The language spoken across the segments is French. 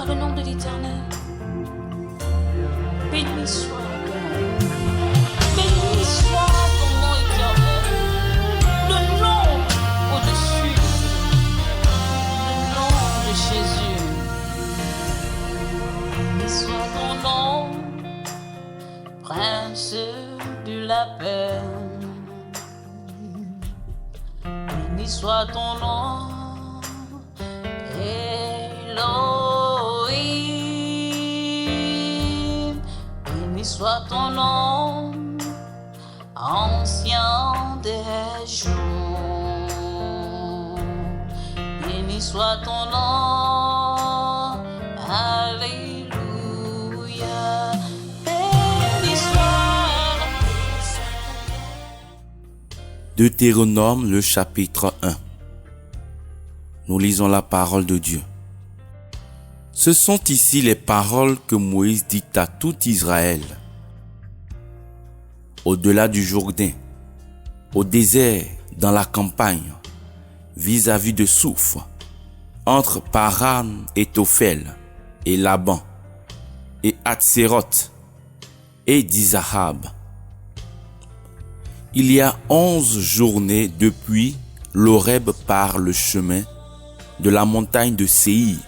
le nom de l'Éternel. Béni soit ton nom. Béni soit ton nom éternel. Le nom au-dessus. Le nom de Jésus. Béni soit ton nom, Prince de la paix. Béni soit ton nom, Elohim. Béni soit ton nom, ancien des jours. Béni soit ton nom, alléluia. Béni soit. Deutéronome, le chapitre 1. Nous lisons la parole de Dieu. Ce sont ici les paroles que Moïse dit à tout Israël. Au-delà du Jourdain, au désert, dans la campagne, vis-à-vis de Souf, entre Paran et Tophel, et Laban, et Hatséroth, et Dizahab. Il y a 11 journées depuis l'Horeb par le chemin de la montagne de Séir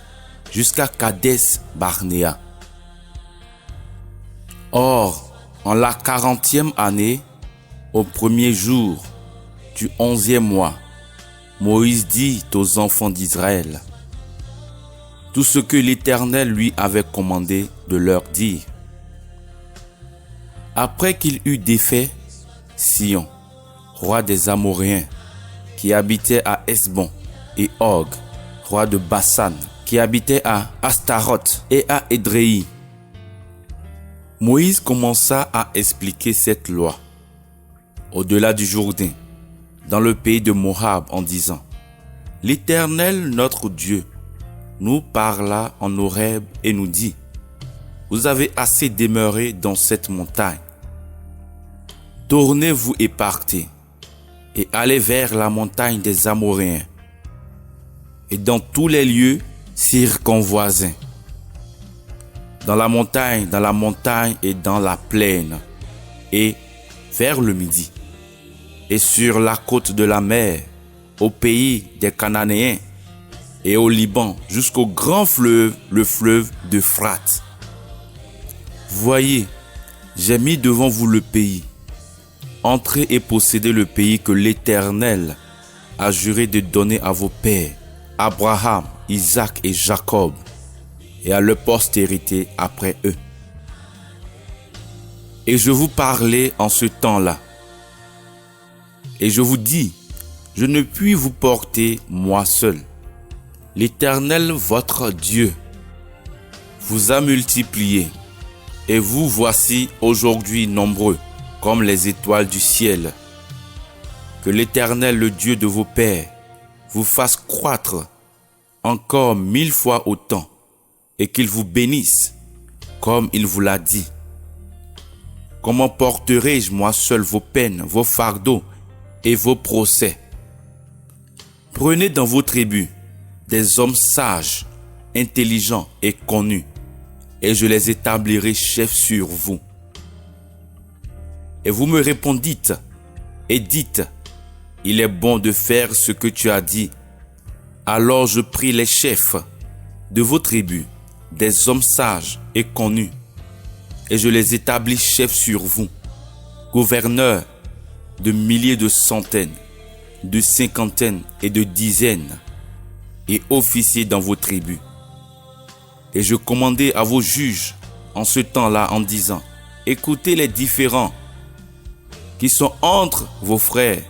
jusqu'à Kadès Barnéa. Or, en la 40e année, au premier jour du 11e mois, Moïse dit aux enfants d'Israël tout ce que l'Éternel lui avait commandé de leur dire. Après qu'il eut défait Sion, roi des Amoréens, qui habitait à Hesbon, et Og, roi de Bassan, qui habitait à Astaroth et à Édréi. Moïse commença à expliquer cette loi au-delà du Jourdain, dans le pays de Moab, en disant: L'Éternel, notre Dieu, nous parla en Horeb et nous dit: Vous avez assez demeuré dans cette montagne. Tournez-vous et partez, et allez vers la montagne des Amoréens, et dans tous les lieux circonvoisins, dans la montagne et dans la plaine, et vers le midi, et sur la côte de la mer, au pays des Cananéens, et au Liban, jusqu'au grand fleuve, le fleuve d'Euphrate. Voyez, j'ai mis devant vous le pays. Entrez et possédez le pays que l'Éternel a juré de donner à vos pères, Abraham, Isaac et Jacob, et à leur postérité après eux. Et je vous parlais en ce temps-là. Et je vous dis, je ne puis vous porter moi seul. L'Éternel, votre Dieu, vous a multiplié, et vous voici aujourd'hui nombreux, comme les étoiles du ciel. Que l'Éternel, le Dieu de vos pères, vous fasse croître encore 1000 fois autant, et qu'il vous bénisse, comme il vous l'a dit. Comment porterai-je moi seul vos peines, vos fardeaux et vos procès? Prenez dans vos tribus des hommes sages, intelligents et connus, et je les établirai chefs sur vous. Et vous me répondîtes et dites: Il est bon de faire ce que tu as dit. Alors je pris les chefs de vos tribus, des hommes sages et connus, et je les établis chefs sur vous, gouverneurs de milliers, de centaines, de cinquantaines et de dizaines, et officiers dans vos tribus. Et je commandai à vos juges en ce temps-là en disant: Écoutez les différends qui sont entre vos frères,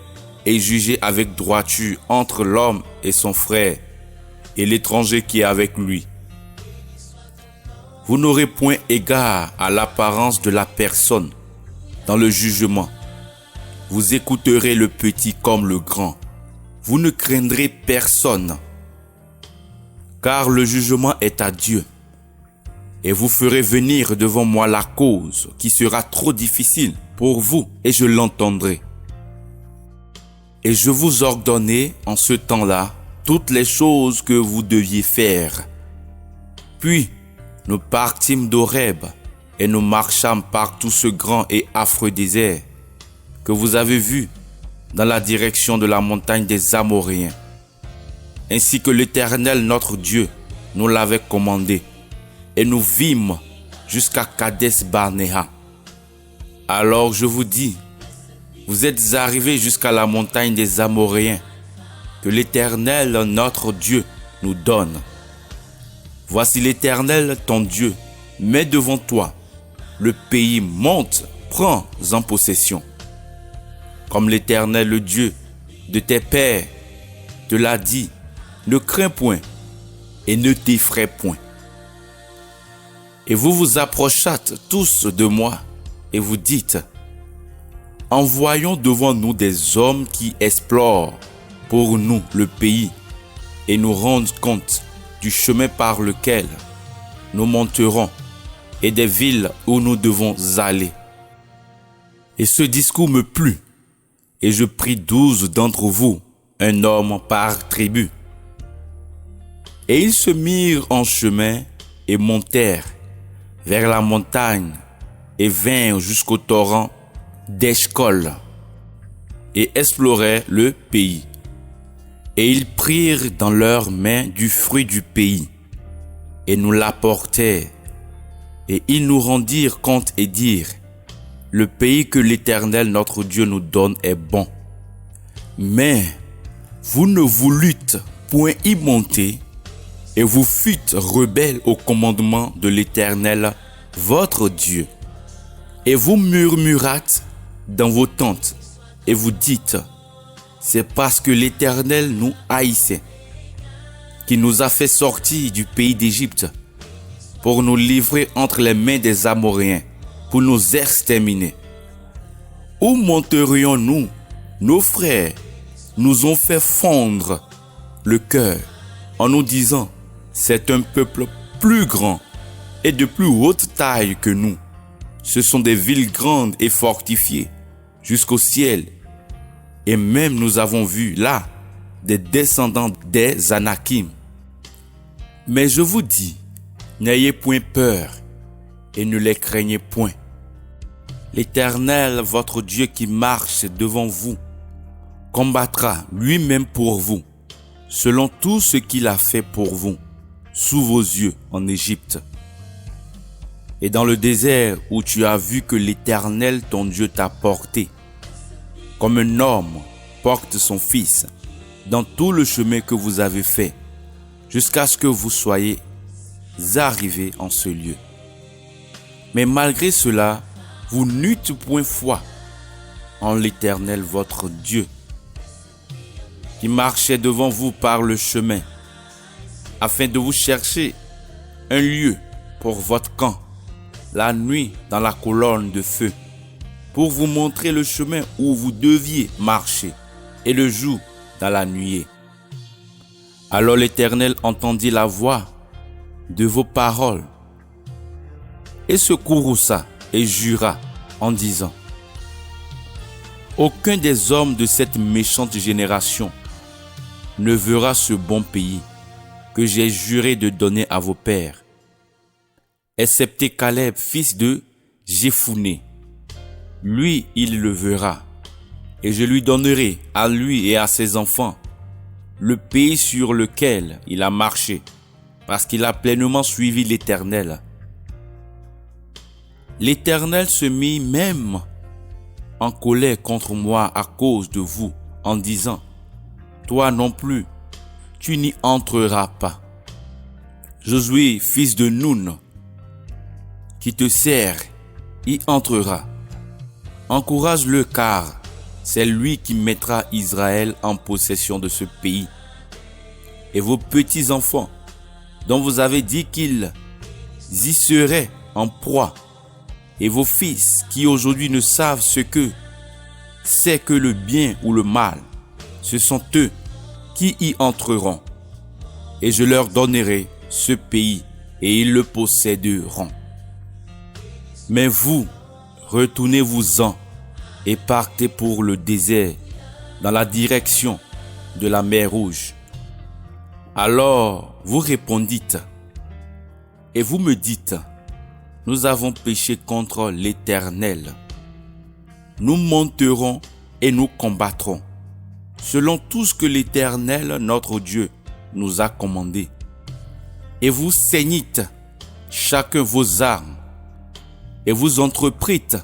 et jugez avec droiture entre l'homme et son frère, et l'étranger qui est avec lui. Vous n'aurez point égard à l'apparence de la personne dans le jugement. Vous écouterez le petit comme le grand. Vous ne craindrez personne, car le jugement est à Dieu. Et vous ferez venir devant moi la cause qui sera trop difficile pour vous, et je l'entendrai. Et je vous ordonnai en ce temps-là toutes les choses que vous deviez faire. Puis nous partîmes d'Horeb et nous marchâmes par tout ce grand et affreux désert que vous avez vu dans la direction de la montagne des Amoréens, ainsi que l'Éternel notre Dieu nous l'avait commandé, et nous vîmes jusqu'à Kades Barnéa. Alors je vous dis, vous êtes arrivés jusqu'à la montagne des Amoréens, que l'Éternel notre Dieu nous donne. Voici l'Éternel ton Dieu met devant toi le pays, monte, prends en possession. Comme l'Éternel le Dieu de tes pères te l'a dit, ne crains point et ne t'effraie point. Et vous vous approchâtes tous de moi et vous dites, envoyons devant nous des hommes qui explorent pour nous le pays et nous rendent compte du chemin par lequel nous monterons et des villes où nous devons aller. Et ce discours me plut, et je pris 12 d'entre vous, un homme par tribu. Et ils se mirent en chemin et montèrent vers la montagne et vinrent jusqu'au torrent d'Eshcol et explorèrent le pays. Et ils prirent dans leurs mains du fruit du pays et nous l'apportèrent. Et ils nous rendirent compte et dirent, le pays que l'Éternel notre Dieu nous donne est bon. Mais vous ne voulûtes point y monter et vous fûtes rebelles au commandement de l'Éternel votre Dieu. Et vous murmurâtes dans vos tentes et vous dites, c'est parce que l'Éternel nous haïssait, qui nous a fait sortir du pays d'Égypte pour nous livrer entre les mains des Amoréens, pour nous exterminer. Où monterions-nous? Nos frères nous ont fait fondre le cœur en nous disant, c'est un peuple plus grand et de plus haute taille que nous. Ce sont des villes grandes et fortifiées jusqu'au ciel. Et même nous avons vu là des descendants des Anakim. Mais je vous dis, n'ayez point peur et ne les craignez point. L'Éternel, votre Dieu qui marche devant vous, combattra lui-même pour vous, selon tout ce qu'il a fait pour vous, sous vos yeux en Égypte. Et dans le désert où tu as vu que l'Éternel ton Dieu t'a porté, comme un homme porte son fils, dans tout le chemin que vous avez fait, jusqu'à ce que vous soyez arrivés en ce lieu. Mais malgré cela, vous n'eûtes point foi en l'Éternel votre Dieu, qui marchait devant vous par le chemin, afin de vous chercher un lieu pour votre camp, la nuit dans la colonne de feu, pour vous montrer le chemin où vous deviez marcher, et le jour dans la nuée. Alors l'Éternel entendit la voix de vos paroles, et se courrouça et jura en disant, aucun des hommes de cette méchante génération ne verra ce bon pays que j'ai juré de donner à vos pères, excepté Caleb, fils de Jéphuné. Lui, il le verra, et je lui donnerai à lui et à ses enfants le pays sur lequel il a marché, parce qu'il a pleinement suivi l'Éternel. L'Éternel se mit même en colère contre moi à cause de vous, en disant, toi non plus, tu n'y entreras pas. Josué, fils de Nun, qui te sert, y entrera. Encourage-le, car c'est lui qui mettra Israël en possession de ce pays. Et vos petits-enfants, dont vous avez dit qu'ils y seraient en proie, et vos fils qui aujourd'hui ne savent ce que c'est que le bien ou le mal, ce sont eux qui y entreront. Et je leur donnerai ce pays et ils le posséderont. Mais vous, retournez-vous-en et partez pour le désert dans la direction de la mer Rouge. Alors vous répondîtes, Et vous me dites, nous avons péché contre l'Éternel. Nous monterons et nous combattrons, selon tout ce que l'Éternel, notre Dieu, nous a commandé. Et vous ceignîtes chacun vos armes, et vous entreprîtes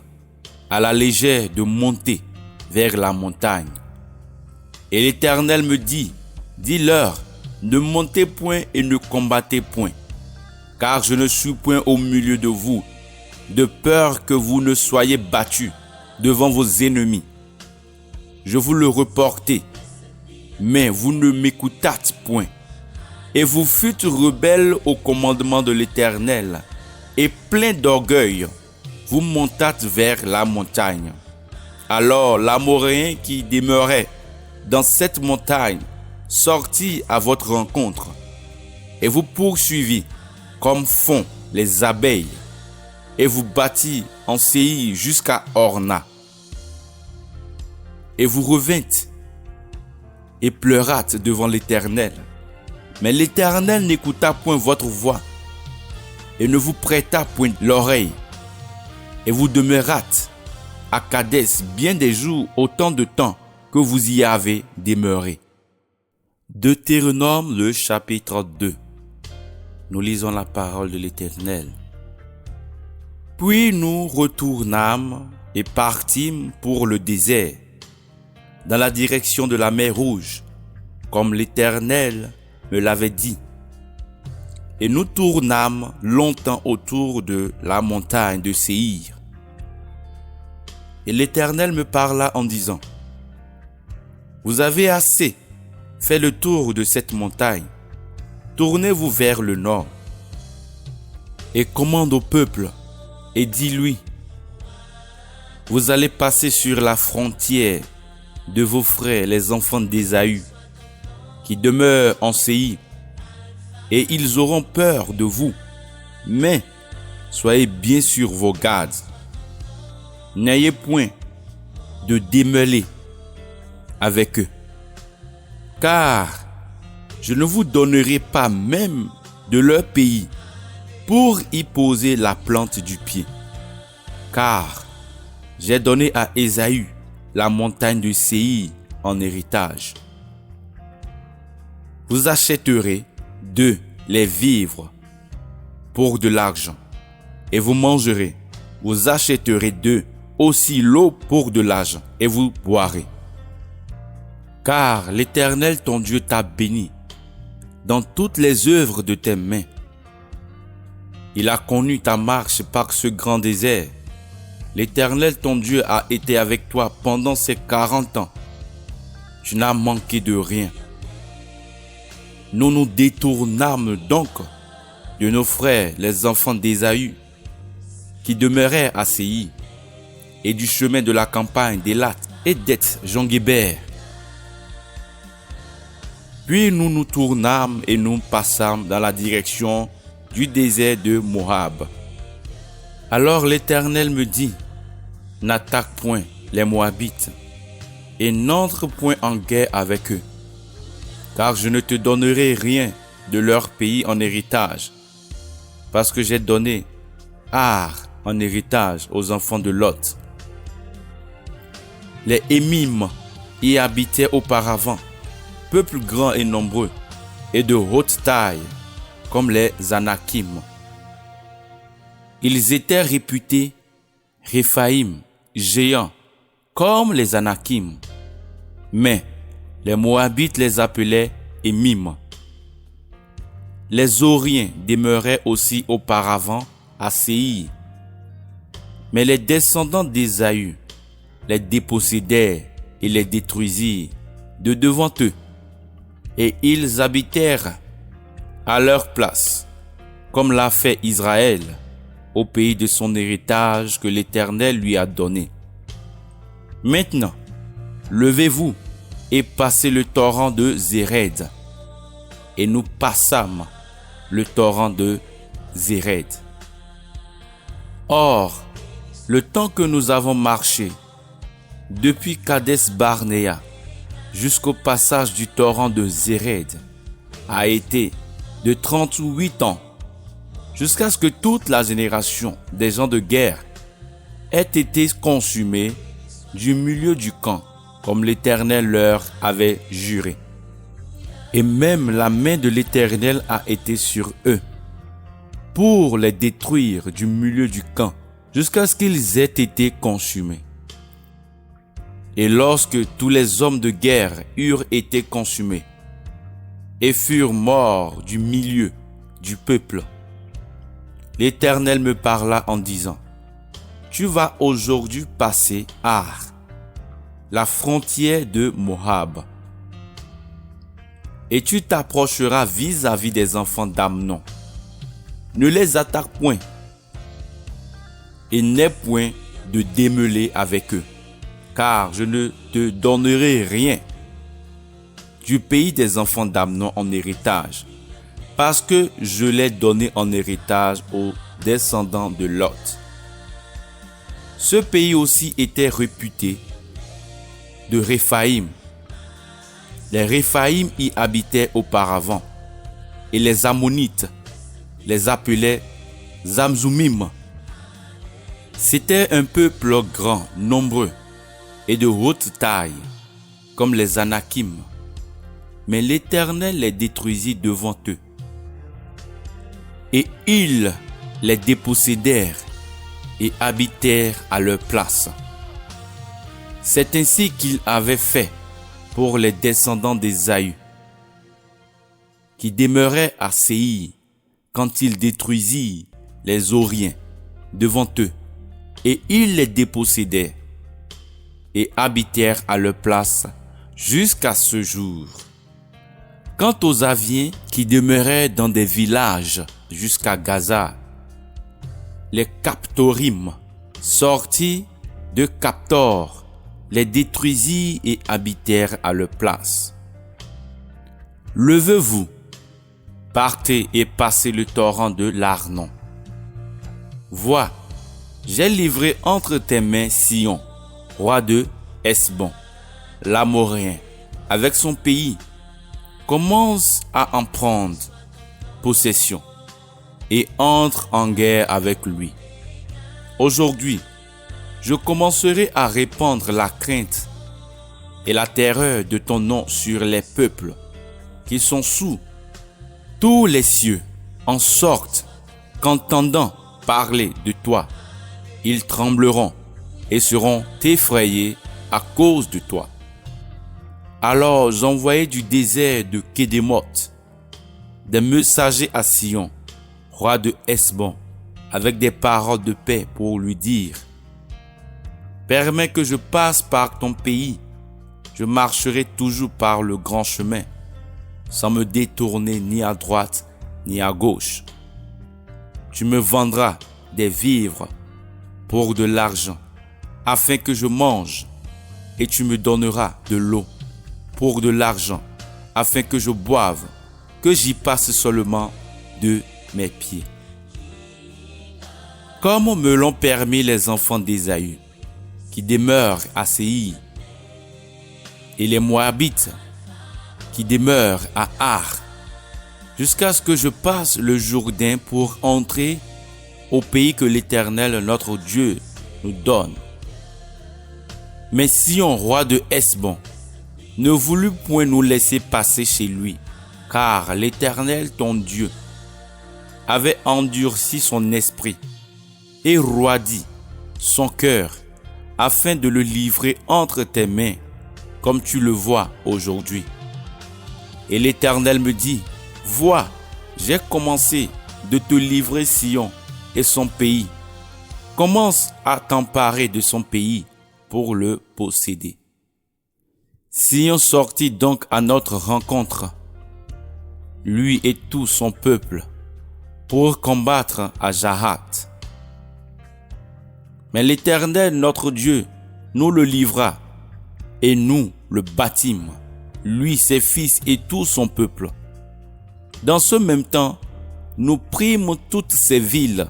à la légère de monter vers la montagne. Et l'Éternel me dit, dis-leur, ne montez point et ne combattez point, car je ne suis point au milieu de vous, de peur que vous ne soyez battus devant vos ennemis. Je vous le reportai, mais vous ne m'écoutâtes point. Et vous fûtes rebelles au commandement de l'Éternel, et plein d'orgueil, vous montâtes vers la montagne. Alors l'Amoréen qui demeurait dans cette montagne sortit à votre rencontre, et vous poursuivit comme font les abeilles, et vous battit en Séir jusqu'à Orna. Et vous revîntes et pleurâtes devant l'Éternel. Mais l'Éternel n'écouta point votre voix et ne vous prêta point l'oreille. Et vous demeurâtes à Kadès bien des jours, autant de temps que vous y avez demeuré. Deutéronome, le chapitre 2. Nous lisons la parole de l'Éternel. Puis nous retournâmes et partîmes pour le désert, dans la direction de la mer Rouge, comme l'Éternel me l'avait dit. Et nous tournâmes longtemps autour de la montagne de Séir. Et l'Éternel me parla en disant, vous avez assez fait le tour de cette montagne, tournez-vous vers le nord, et commande au peuple, et dis-lui, vous allez passer sur la frontière de vos frères, les enfants d'Ésaü, qui demeurent en Séir, et ils auront peur de vous, mais soyez bien sur vos gardes. N'ayez point de démêlés avec eux, car je ne vous donnerai pas même de leur pays pour y poser la plante du pied, car j'ai donné à Ésaü la montagne de Séir en héritage. Vous achèterez d'eux les vivres pour de l'argent, et vous mangerez. Vous achèterez d'eux aussi l'eau pour de l'argent, et vous boirez. Car l'Éternel ton Dieu t'a béni dans toutes les œuvres de tes mains. Il a connu ta marche par ce grand désert. L'Éternel ton Dieu a été avec toi pendant ces 40 ans. Tu n'as manqué de rien. Nous nous détournâmes donc de nos frères, les enfants d'Ésaü, qui demeuraient à Séir, et du chemin de la campagne d'Élat et d'Eth-Jongébert. Puis nous nous tournâmes et nous passâmes dans la direction du désert de Moab. Alors l'Éternel me dit, n'attaque point les Moabites et n'entre point en guerre avec eux, car je ne te donnerai rien de leur pays en héritage, parce que j'ai donné Ar en héritage aux enfants de Lot. Les Émim y habitaient auparavant, peuple grand et nombreux, et de haute taille, comme les Anakim. Ils étaient réputés Réphaïm, géants, comme les Anakim. Mais les Moabites les appelaient Émim. Les Horiens demeuraient aussi auparavant à Séir. Mais les descendants d'Ésaü les dépossédèrent et les détruisirent de devant eux. Et ils habitèrent à leur place, comme l'a fait Israël, au pays de son héritage que l'Éternel lui a donné. Maintenant, levez-vous et passez le torrent de Zéred. Et nous passâmes le torrent de Zéred. Or, le temps que nous avons marché, depuis Kadès Barnéa jusqu'au passage du torrent de Zéred, a été de 38 ans. jusqu'à ce que toute la génération des gens de guerre ait été consumée du milieu du camp, comme l'Éternel leur avait juré. Et même la main de l'Éternel a été sur eux, pour les détruire du milieu du camp, jusqu'à ce qu'ils aient été consumés. Et lorsque tous les hommes de guerre eurent été consumés, et furent morts du milieu du peuple, l'Éternel me parla en disant, « Tu vas aujourd'hui passer Ar, la frontière de Moab, et tu t'approcheras vis-à-vis des enfants d'Amnon. Ne les attaque point, et n'aie point de démêlés avec eux, car je ne te donnerai rien du pays des enfants d'Amnon en héritage, parce que je l'ai donné en héritage aux descendants de Lot. » Ce pays aussi était réputé de Réphaïm. Les Réphaïm y habitaient auparavant, et les Ammonites les appelaient Zamzoumim. C'était un peuple grand, nombreux et de haute taille, comme les Anakim. Mais l'Éternel les détruisit devant eux. Et ils les dépossédèrent et habitèrent à leur place. C'est ainsi qu'il avait fait pour les descendants d'Ésaü, qui demeuraient à Séir quand il détruisit les Horiens devant eux, et ils les dépossédèrent et habitèrent à leur place jusqu'à ce jour. Quant aux Aviens qui demeuraient dans des villages jusqu'à Gaza, les Captorim sortis de Captor les détruisit et habitèrent à leur place. Levez-vous, partez et passez le torrent de l'Arnon. Vois, j'ai livré entre tes mains Sion, roi de Hesbon, l'Amorien, avec son pays. Commence à en prendre possession et entre en guerre avec lui. Aujourd'hui, je commencerai à répandre la crainte et la terreur de ton nom sur les peuples qui sont sous tous les cieux, en sorte qu'entendant parler de toi, ils trembleront et seront effrayés à cause de toi. Alors j'envoyai du désert de Kédémoth des messagers à Sion, roi de Hesbon, avec des paroles de paix pour lui dire: permets que je passe par ton pays, je marcherai toujours par le grand chemin, sans me détourner ni à droite ni à gauche. Tu me vendras des vivres pour de l'argent, afin que je mange, et tu me donneras de l'eau pour de l'argent, afin que je boive, que j'y passe seulement de mes pieds. Comme me l'ont permis les enfants d'Ésaü, qui demeurent à Séir, et les Moabites, qui demeurent à Ar, jusqu'à ce que je passe le Jourdain pour entrer au pays que l'Éternel notre Dieu nous donne. Mais Sion, roi de Hesbon, ne voulut point nous laisser passer chez lui, car l'Éternel ton Dieu avait endurci son esprit et roidi son cœur, afin de le livrer entre tes mains, comme tu le vois aujourd'hui. Et l'Éternel me dit: vois, j'ai commencé de te livrer Sion et son pays. Commence à t'emparer de son pays pour le posséder. Sion sortit donc à notre rencontre, lui et tout son peuple, pour combattre à Jahath. Mais l'Éternel notre Dieu nous le livra, et nous le bâtîmes, lui, ses fils et tout son peuple. Dans ce même temps, nous prîmes toutes ces villes,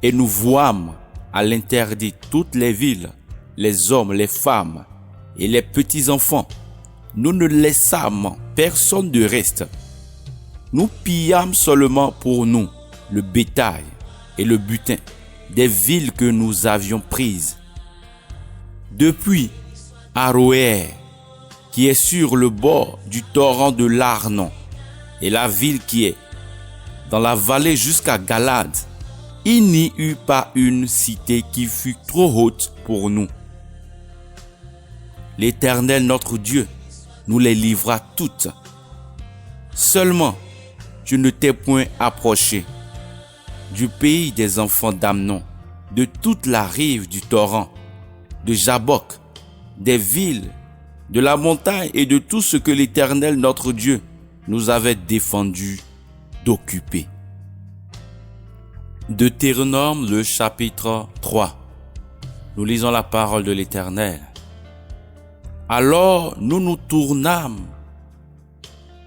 et nous vouâmes à l'interdit toutes les villes, les hommes, les femmes et les petits-enfants. Nous ne laissâmes personne de reste. Nous pillâmes seulement pour nous le bétail et le butin des villes que nous avions prises. Depuis Aroër, qui est sur le bord du torrent de l'Arnon, et la ville qui est dans la vallée jusqu'à Galade, il n'y eut pas une cité qui fût trop haute pour nous. L'Éternel notre Dieu nous les livra toutes. Seulement, tu ne t'es point approché du pays des enfants d'Amnon, de toute la rive du torrent, de Jabok, des villes, de la montagne et de tout ce que l'Éternel notre Dieu nous avait défendu d'occuper. Deutéronome, le chapitre 3. Nous lisons la parole de l'Éternel. Alors nous nous tournâmes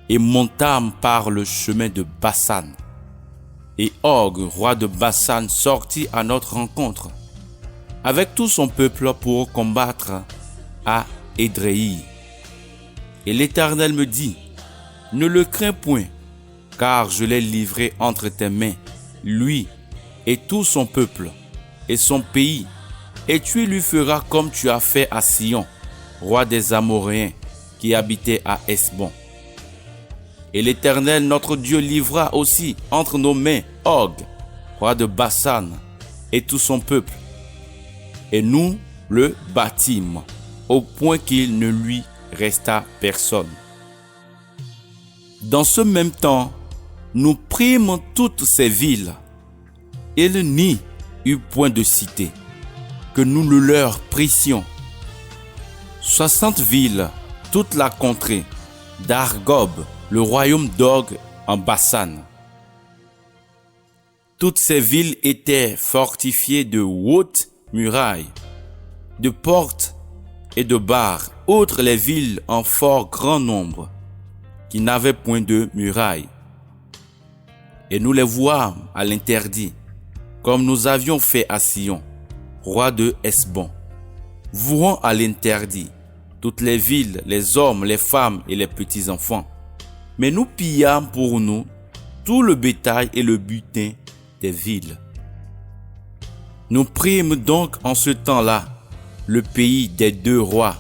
et montâmes par le chemin de Bassan. Et Og, roi de Bassan, sortit à notre rencontre avec tout son peuple pour combattre à Édréi. Et l'Éternel me dit, ne le crains point, car je l'ai livré entre tes mains, lui et tout son peuple et son pays, et tu lui feras comme tu as fait à Sion, roi des Amoréens, qui habitait à Hesbon. Et l'Éternel notre Dieu livra aussi entre nos mains Og, roi de Bassan, et tout son peuple. Et nous le battîmes, au point qu'il ne lui resta personne. Dans ce même temps, nous prîmes toutes ces villes. Il n'y eut point de cité, que nous ne leur prissions. 60 villes, toute la contrée d'Argob, le royaume d'Og en Bassan. Toutes ces villes étaient fortifiées de hautes murailles, de portes et de barres, outre les villes en fort grand nombre, qui n'avaient point de murailles. Et nous les vouâmes à l'interdit, comme nous avions fait à Sion, roi de Hesbon. Vouant à l'interdit toutes les villes, les hommes, les femmes et les petits-enfants. Mais nous pillâmes pour nous tout le bétail et le butin des villes. Nous prîmes donc en ce temps-là le pays des 2 rois,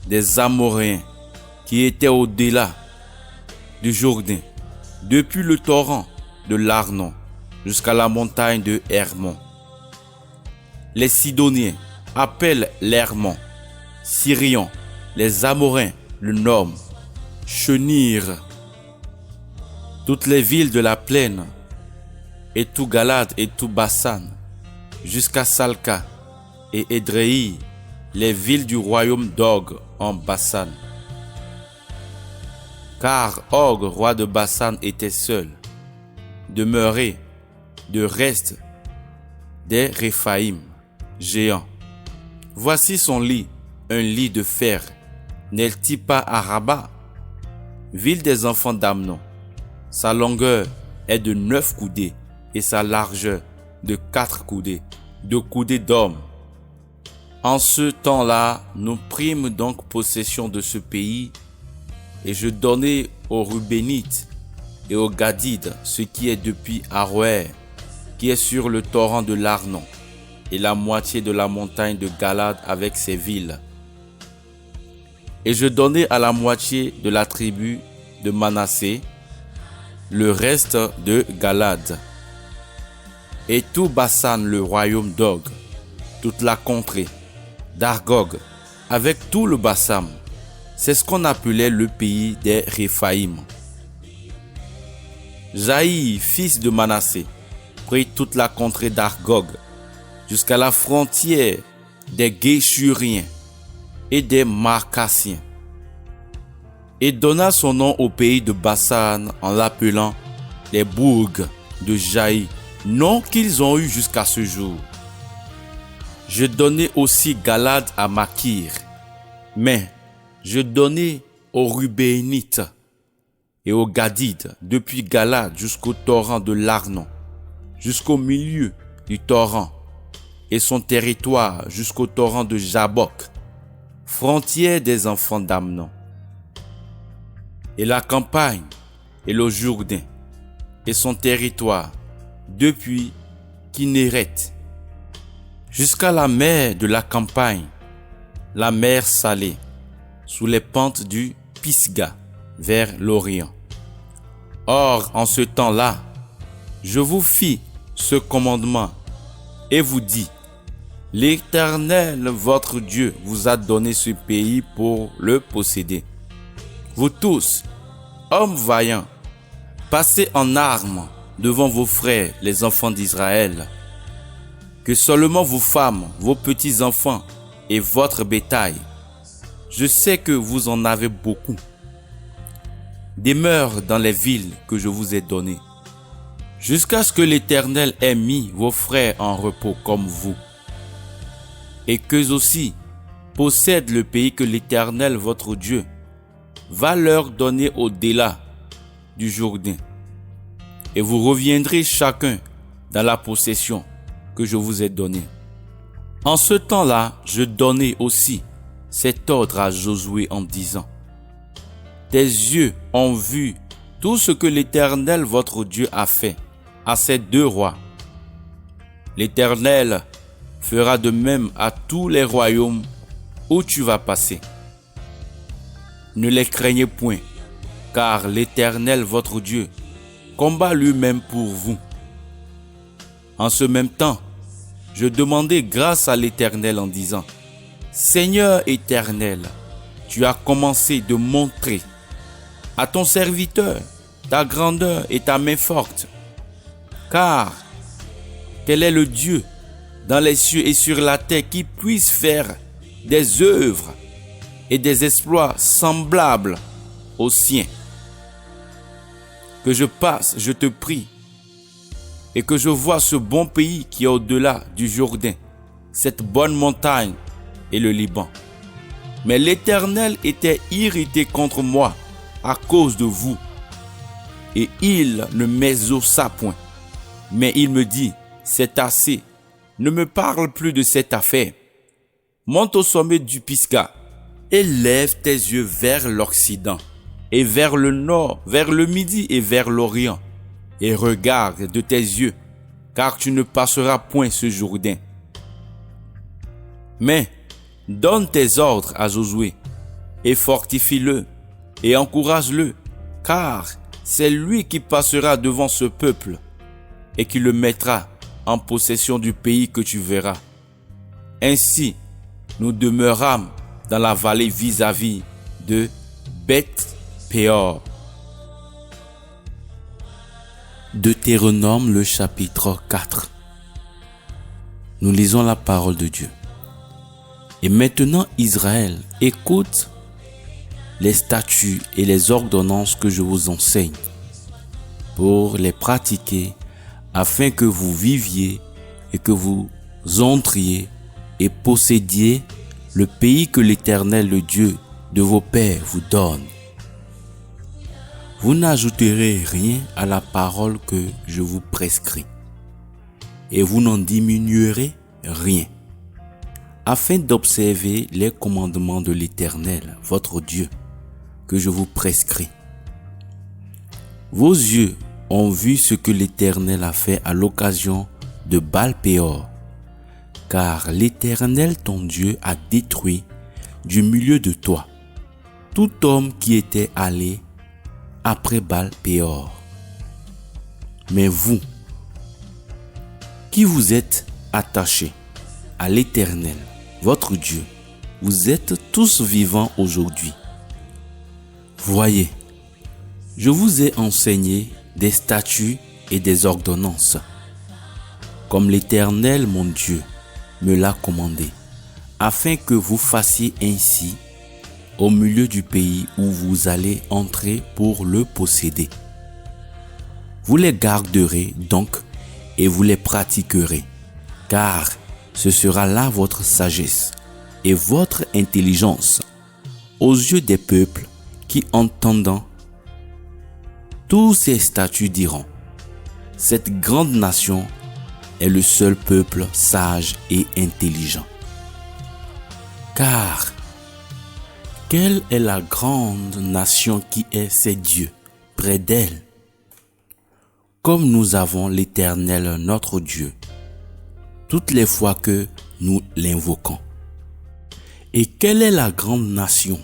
des Amoréens, qui étaient au-delà du Jourdain, depuis le torrent de l'Arnon jusqu'à la montagne de Hermon. Les Sidoniens appellent l'Hermon, Sirion, les Amoréens le nomment Chenir. Toutes les villes de la plaine, et tout Galade et tout Bassan, jusqu'à Salca et Édréi, les villes du royaume d'Og en Bassan. Car Og, roi de Bassan, était seul, demeuré de reste des Réphaïm, géants. Voici son lit, un lit de fer. N'est-il pas à Rabat, ville des enfants d'Amnon? Sa longueur est de 9 coudées et sa largeur de 4 coudées, 2 coudées d'homme. En ce temps-là, nous prîmes donc possession de ce pays, et je donnai aux Rubénites et aux Gadides ce qui est depuis Aroër, qui est sur le torrent de l'Arnon, et la moitié de la montagne de Galade avec ses villes. Et je donnai à la moitié de la tribu de Manassé le reste de Galade, et tout Bassan, le royaume d'Og, toute la contrée d'Argog, avec tout le Bassam. C'est ce qu'on appelait le pays des Réphaïm. Jaï, fils de Manassé, prit toute la contrée d'Argog, jusqu'à la frontière des Géshuriens et des Marcassiens, et donna son nom au pays de Bassan en l'appelant les bourgs de Jaï, nom qu'ils ont eu jusqu'à ce jour. Je donnai aussi Galade à Makir, mais je donnai aux Rubénites et aux Gadides depuis Galade jusqu'au torrent de l'Arnon, jusqu'au milieu du torrent, et son territoire jusqu'au torrent de Jabok, frontière des enfants d'Amnon, et la campagne et le Jourdain, et son territoire, depuis Kinéret jusqu'à la mer de la campagne, la mer Salée, sous les pentes du Pisga, vers l'Orient. Or, en ce temps-là, je vous fis ce commandement et vous dis: l'Éternel, votre Dieu, vous a donné ce pays pour le posséder. Vous tous, hommes vaillants, passez en armes devant vos frères, les enfants d'Israël. Que seulement vos femmes, vos petits-enfants et votre bétail, je sais que vous en avez beaucoup, demeurent dans les villes que je vous ai données, jusqu'à ce que l'Éternel ait mis vos frères en repos comme vous, et qu'eux aussi possèdent le pays que l'Éternel, votre Dieu, va leur donner au-delà du Jourdain. Et vous reviendrez chacun dans la possession que je vous ai donnée. En ce temps-là, je donnai aussi cet ordre à Josué en disant: tes yeux ont vu tout ce que l'Éternel, votre Dieu, a fait à ces deux rois. L'Éternel fera de même à tous les royaumes où tu vas passer. Ne les craignez point, car l'Éternel, votre Dieu, combat lui-même pour vous. En ce même temps, je demandai grâce à l'Éternel en disant: Seigneur éternel, tu as commencé de montrer à ton serviteur ta grandeur et ta main forte. Car quel est le Dieu dans les cieux et sur la terre qui puisse faire des œuvres et des exploits semblables aux siens? Que je passe, je te prie, et que je vois ce bon pays qui est au-delà du Jourdain, cette bonne montagne et le Liban. Mais l'Éternel était irrité contre moi à cause de vous, et il ne m'exauça point. Mais il me dit: c'est assez, ne me parle plus de cette affaire. Monte au sommet du Pisga et lève tes yeux vers l'Occident, et vers le nord, vers le midi et vers l'Orient, et regarde de tes yeux, car tu ne passeras point ce Jourdain. Mais donne tes ordres à Josué, et fortifie-le, et encourage-le, car c'est lui qui passera devant ce peuple, et qui le mettra en possession du pays que tu verras. Ainsi, nous demeurâmes dans la vallée vis-à-vis de Beth-Péor. Deutéronome, le chapitre 4. Nous lisons la parole de Dieu. Et maintenant, Israël, écoute les statuts et les ordonnances que je vous enseigne, pour les pratiquer, afin que vous viviez et que vous entriez et possédiez le pays que l'Éternel, le Dieu de vos pères, vous donne. Vous n'ajouterez rien à la parole que je vous prescris, et vous n'en diminuerez rien, afin d'observer les commandements de l'Éternel, votre Dieu, que je vous prescris. Vos yeux ont vu ce que l'Éternel a fait à l'occasion de Baal-Péor, car l'Éternel ton Dieu a détruit du milieu de toi tout homme qui était allé après Baal-Péor. Mais vous, qui vous êtes attachés à l'Éternel, votre Dieu, vous êtes tous vivants aujourd'hui. Voyez, je vous ai enseigné des statuts et des ordonnances, comme l'Éternel mon Dieu me l'a commandé, afin que vous fassiez ainsi au milieu du pays où vous allez entrer pour le posséder. Vous les garderez donc et vous les pratiquerez, car ce sera là votre sagesse et votre intelligence aux yeux des peuples qui, entendant tous ces statuts, diront: cette grande nation est le seul peuple sage et intelligent. Car quelle est la grande nation qui est ses dieux près d'elle? comme nous avons l'Éternel notre Dieu, toutes les fois que nous l'invoquons. Et quelle est la grande nation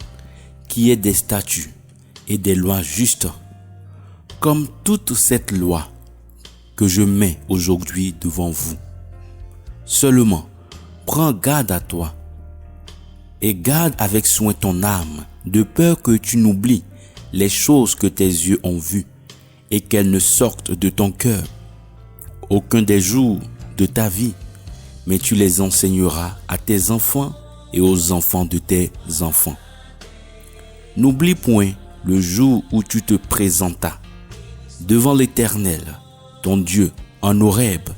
qui ait des statuts et des lois justes, comme toute cette loi que je mets aujourd'hui devant vous? Seulement, prends garde à toi et garde avec soin ton âme, de peur que tu n'oublies les choses que tes yeux ont vues et qu'elles ne sortent de ton cœur aucun des jours de ta vie, mais tu les enseigneras à tes enfants et aux enfants de tes enfants. N'oublie point le jour où tu te présentas devant l'Éternel, ton Dieu, en Horeb,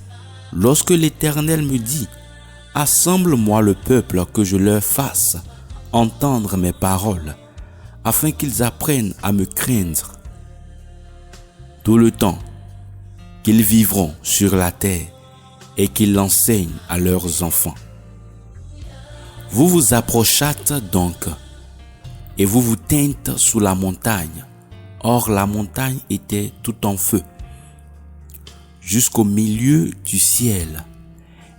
lorsque l'Éternel me dit: assemble-moi le peuple que je leur fasse entendre mes paroles, afin qu'ils apprennent à me craindre tout le temps qu'ils vivront sur la terre et qu'ils l'enseignent à leurs enfants. Vous vous approchâtes donc et vous vous tîntes sous la montagne. Or la montagne était tout en feu jusqu'au milieu du ciel,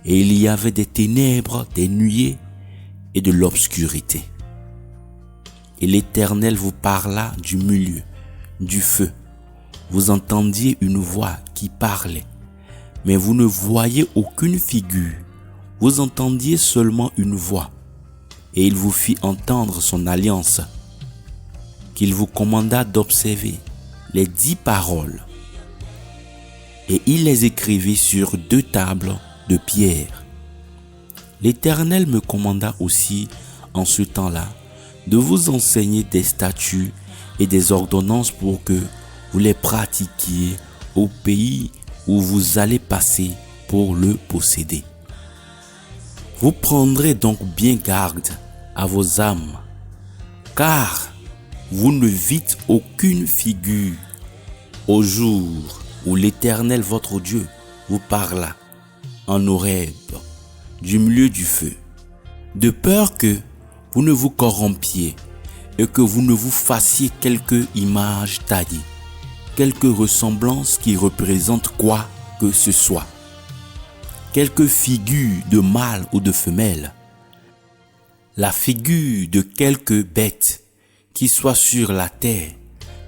et il y avait des ténèbres, des nuées et de l'obscurité. Et l'Éternel vous parla du milieu du feu. Vous entendiez une voix qui parlait, mais vous ne voyez aucune figure. Vous entendiez seulement une voix, et il vous fit entendre son alliance, qu'il vous commanda d'observer les 10 paroles. Et il les écrivit sur 2 tables de pierre. L'Éternel me commanda aussi en ce temps-là de vous enseigner des statuts et des ordonnances pour que vous les pratiquiez au pays où vous allez passer pour le posséder. Vous prendrez donc bien garde à vos âmes, car vous ne vîtes aucune figure au jour où l'Éternel votre Dieu vous parla en Horeb du milieu du feu, de peur que vous ne vous corrompiez et que vous ne vous fassiez quelque image taillée, quelque ressemblance qui représente quoi que ce soit, quelque figure de mâle ou de femelle, la figure de quelque bête qui soit sur la terre,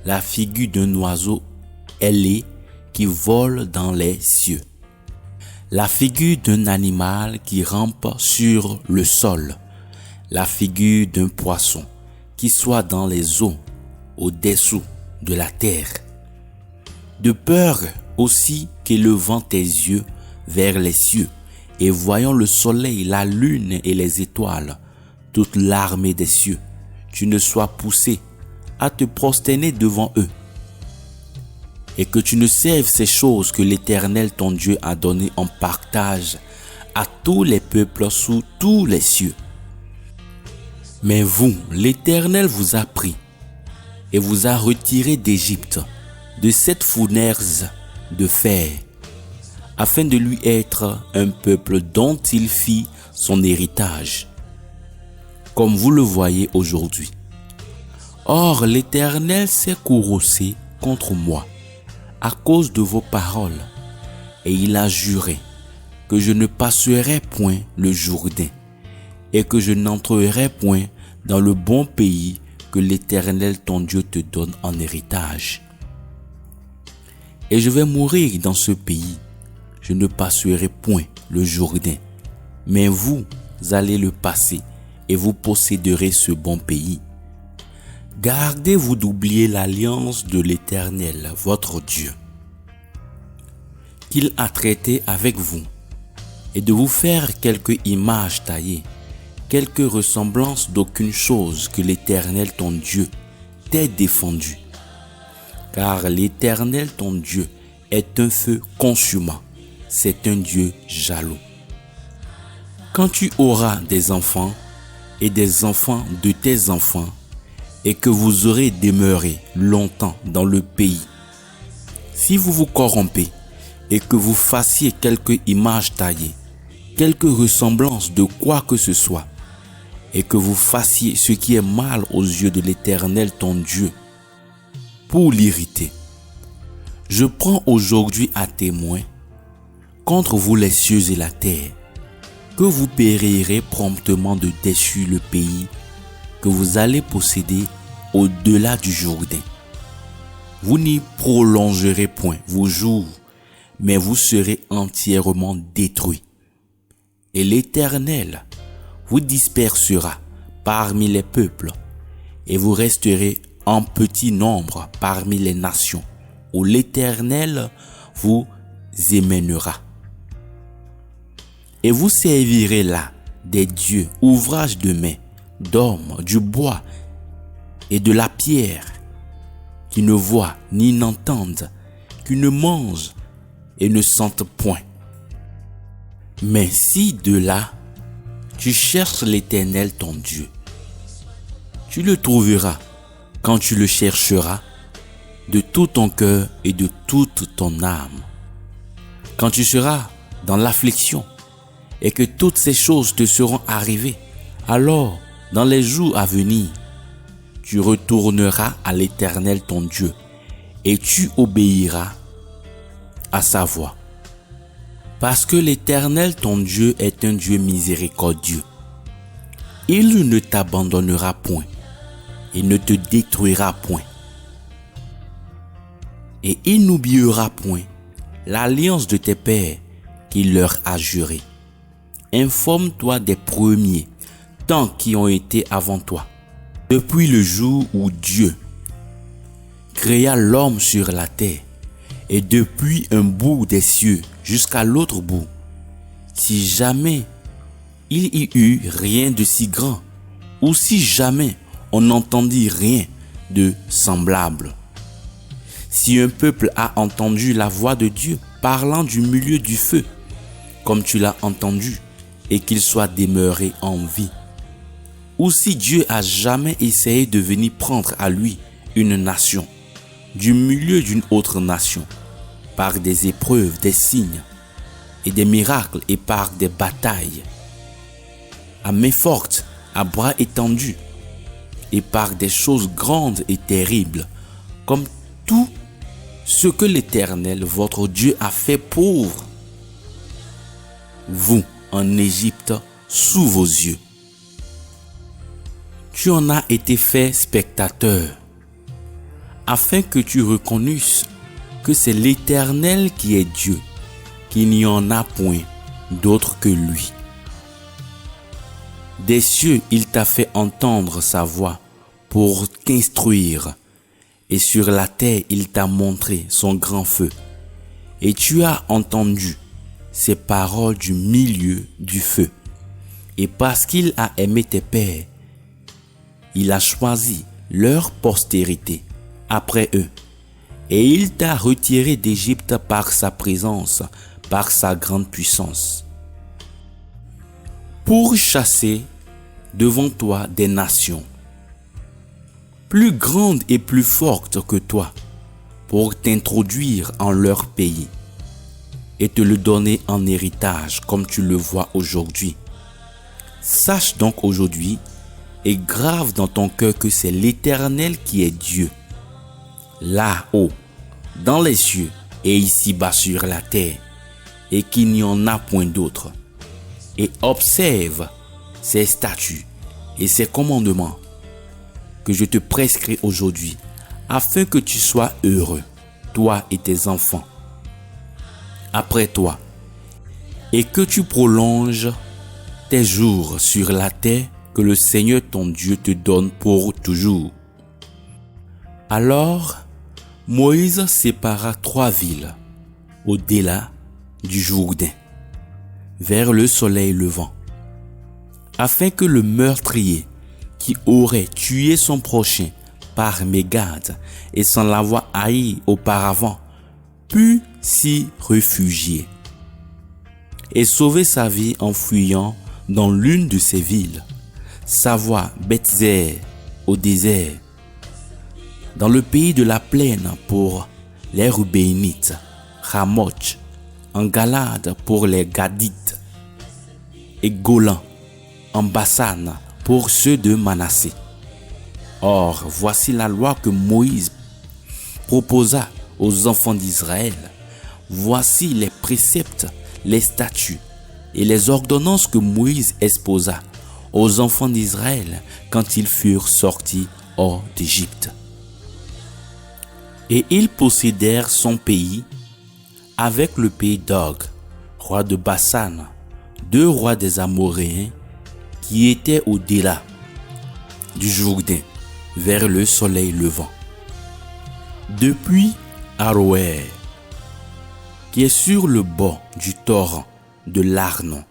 la figure d'un oiseau ailé qui vole dans les cieux, la figure d'un animal qui rampe sur le sol, la figure d'un poisson qui soit dans les eaux au-dessous de la terre, de peur aussi qu'élevant tes yeux vers les cieux et voyant le soleil, la lune et les étoiles, toute l'armée des cieux, tu ne sois poussé à te prosterner devant eux, et que tu ne serves ces choses que l'Éternel ton Dieu a données en partage à tous les peuples sous tous les cieux. Mais vous, l'Éternel vous a pris et vous a retiré d'Égypte, de cette fournaise de fer, afin de lui être un peuple dont il fit son héritage, comme vous le voyez aujourd'hui. Or l'Éternel s'est courroucé contre moi à cause de vos paroles, et il a juré que je ne passerai point le Jourdain, et que je n'entrerai point dans le bon pays que l'Éternel ton Dieu te donne en héritage. Et je vais mourir dans ce pays, je ne passerai point le Jourdain, mais vous allez le passer et vous posséderez ce bon pays. Gardez-vous d'oublier l'alliance de l'Éternel, votre Dieu, qu'il a traité avec vous, et de vous faire quelque image taillée, quelque ressemblance d'aucune chose que l'Éternel ton Dieu t'ait défendu. Car l'Éternel ton Dieu est un feu consumant, c'est un Dieu jaloux. Quand tu auras des enfants et des enfants de tes enfants, et que vous aurez demeuré longtemps dans le pays, si vous vous corrompez et que vous fassiez quelque image taillée, quelque ressemblance de quoi que ce soit, et que vous fassiez ce qui est mal aux yeux de l'Éternel ton Dieu, pour l'irriter, Je prends aujourd'hui à témoin contre vous les cieux et la terre, que vous périrez promptement de dessus le pays que vous allez posséder au-delà du Jourdain. Vous n'y prolongerez point vos jours, mais vous serez entièrement détruits. Et l'Éternel vous dispersera parmi les peuples, et vous resterez en petit nombre parmi les nations, où l'Éternel vous émènera. Et vous servirez là des dieux, ouvrages de main, d'hommes, du bois et de la pierre, qui ne voient ni n'entendent, qui ne mangent et ne sentent point. Mais si de là, tu cherches l'Éternel ton Dieu, tu le trouveras quand tu le chercheras de tout ton cœur et de toute ton âme. Quand tu seras dans l'affliction et que toutes ces choses te seront arrivées, alors, dans les jours à venir, tu retourneras à l'Éternel ton Dieu et tu obéiras à sa voix. Parce que l'Éternel ton Dieu est un Dieu miséricordieux. Il ne t'abandonnera point et ne te détruira point. Et il n'oubliera point l'alliance de tes pères qu'il leur a juré. Informe-toi des premiers temps qui ont été avant toi, depuis le jour où Dieu créa l'homme sur la terre, et depuis un bout des cieux jusqu'à l'autre bout, si jamais il y eut rien de si grand, ou si jamais on n'entendit rien de semblable. Si un peuple a entendu la voix de Dieu parlant du milieu du feu, comme tu l'as entendu, et qu'il soit demeuré en vie, ou si Dieu a jamais essayé de venir prendre à lui une nation, du milieu d'une autre nation, par des épreuves, des signes et des miracles et par des batailles, à main forte, à bras étendus, et par des choses grandes et terribles, comme tout ce que l'Éternel, votre Dieu, a fait pour vous en Égypte sous vos yeux. Tu en as été fait spectateur, afin que tu reconnusses que c'est l'Éternel qui est Dieu, qu'il n'y en a point d'autre que lui. Des cieux, il t'a fait entendre sa voix pour t'instruire, et sur la terre, il t'a montré son grand feu. Et tu as entendu ces paroles du milieu du feu. Et parce qu'il a aimé tes pères, il a choisi leur postérité après eux. Et il t'a retiré d'Égypte par sa présence, par sa grande puissance, pour chasser devant toi des nations plus grandes et plus fortes que toi, pour t'introduire en leur pays et te le donner en héritage comme tu le vois aujourd'hui. Sache donc aujourd'hui et grave dans ton cœur que c'est l'Éternel qui est Dieu, là-haut, dans les cieux et ici-bas sur la terre, et qu'il n'y en a point d'autre. Et observe ses statuts et ses commandements que je te prescris aujourd'hui, afin que tu sois heureux, toi et tes enfants, après toi, et que tu prolonges tes jours sur la terre que le Seigneur ton Dieu te donne pour toujours. Alors, Moïse sépara 3 villes au-delà du Jourdain, vers le soleil levant, afin que le meurtrier qui aurait tué son prochain par mégarde et sans l'avoir haï auparavant pût s'y réfugier et sauver sa vie en fuyant dans l'une de ces villes, savoir Beth-Zér au désert, dans le pays de la plaine pour les Rubénites, Ramoth en Galade pour les Gadites, et Golan en Bassan pour ceux de Manassé. Or, voici la loi que Moïse proposa aux enfants d'Israël, voici les préceptes, les statuts et les ordonnances que Moïse exposa aux enfants d'Israël quand ils furent sortis hors d'Égypte. Et ils possédèrent son pays avec le pays d'Og, roi de Bassan, 2 rois des Amoréens qui étaient au-delà du Jourdain, vers le soleil levant. Depuis Aroër, qui est sur le bord du torrent de l'Arnon,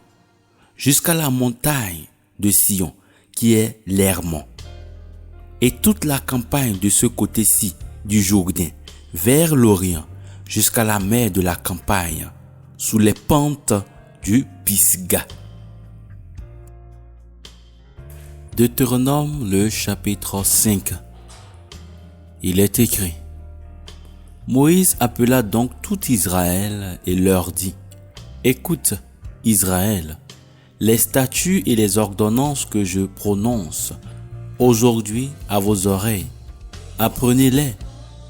jusqu'à la montagne de Sion, qui est l'Hermon, et toute la campagne de ce côté-ci du Jourdain, vers l'Orient, jusqu'à la mer de la campagne, sous les pentes du Pisga. Deutéronome, le chapitre 5. Il est écrit: Moïse appela donc tout Israël et leur dit: Écoute, Israël, les statuts et les ordonnances que je prononce aujourd'hui à vos oreilles, apprenez-les,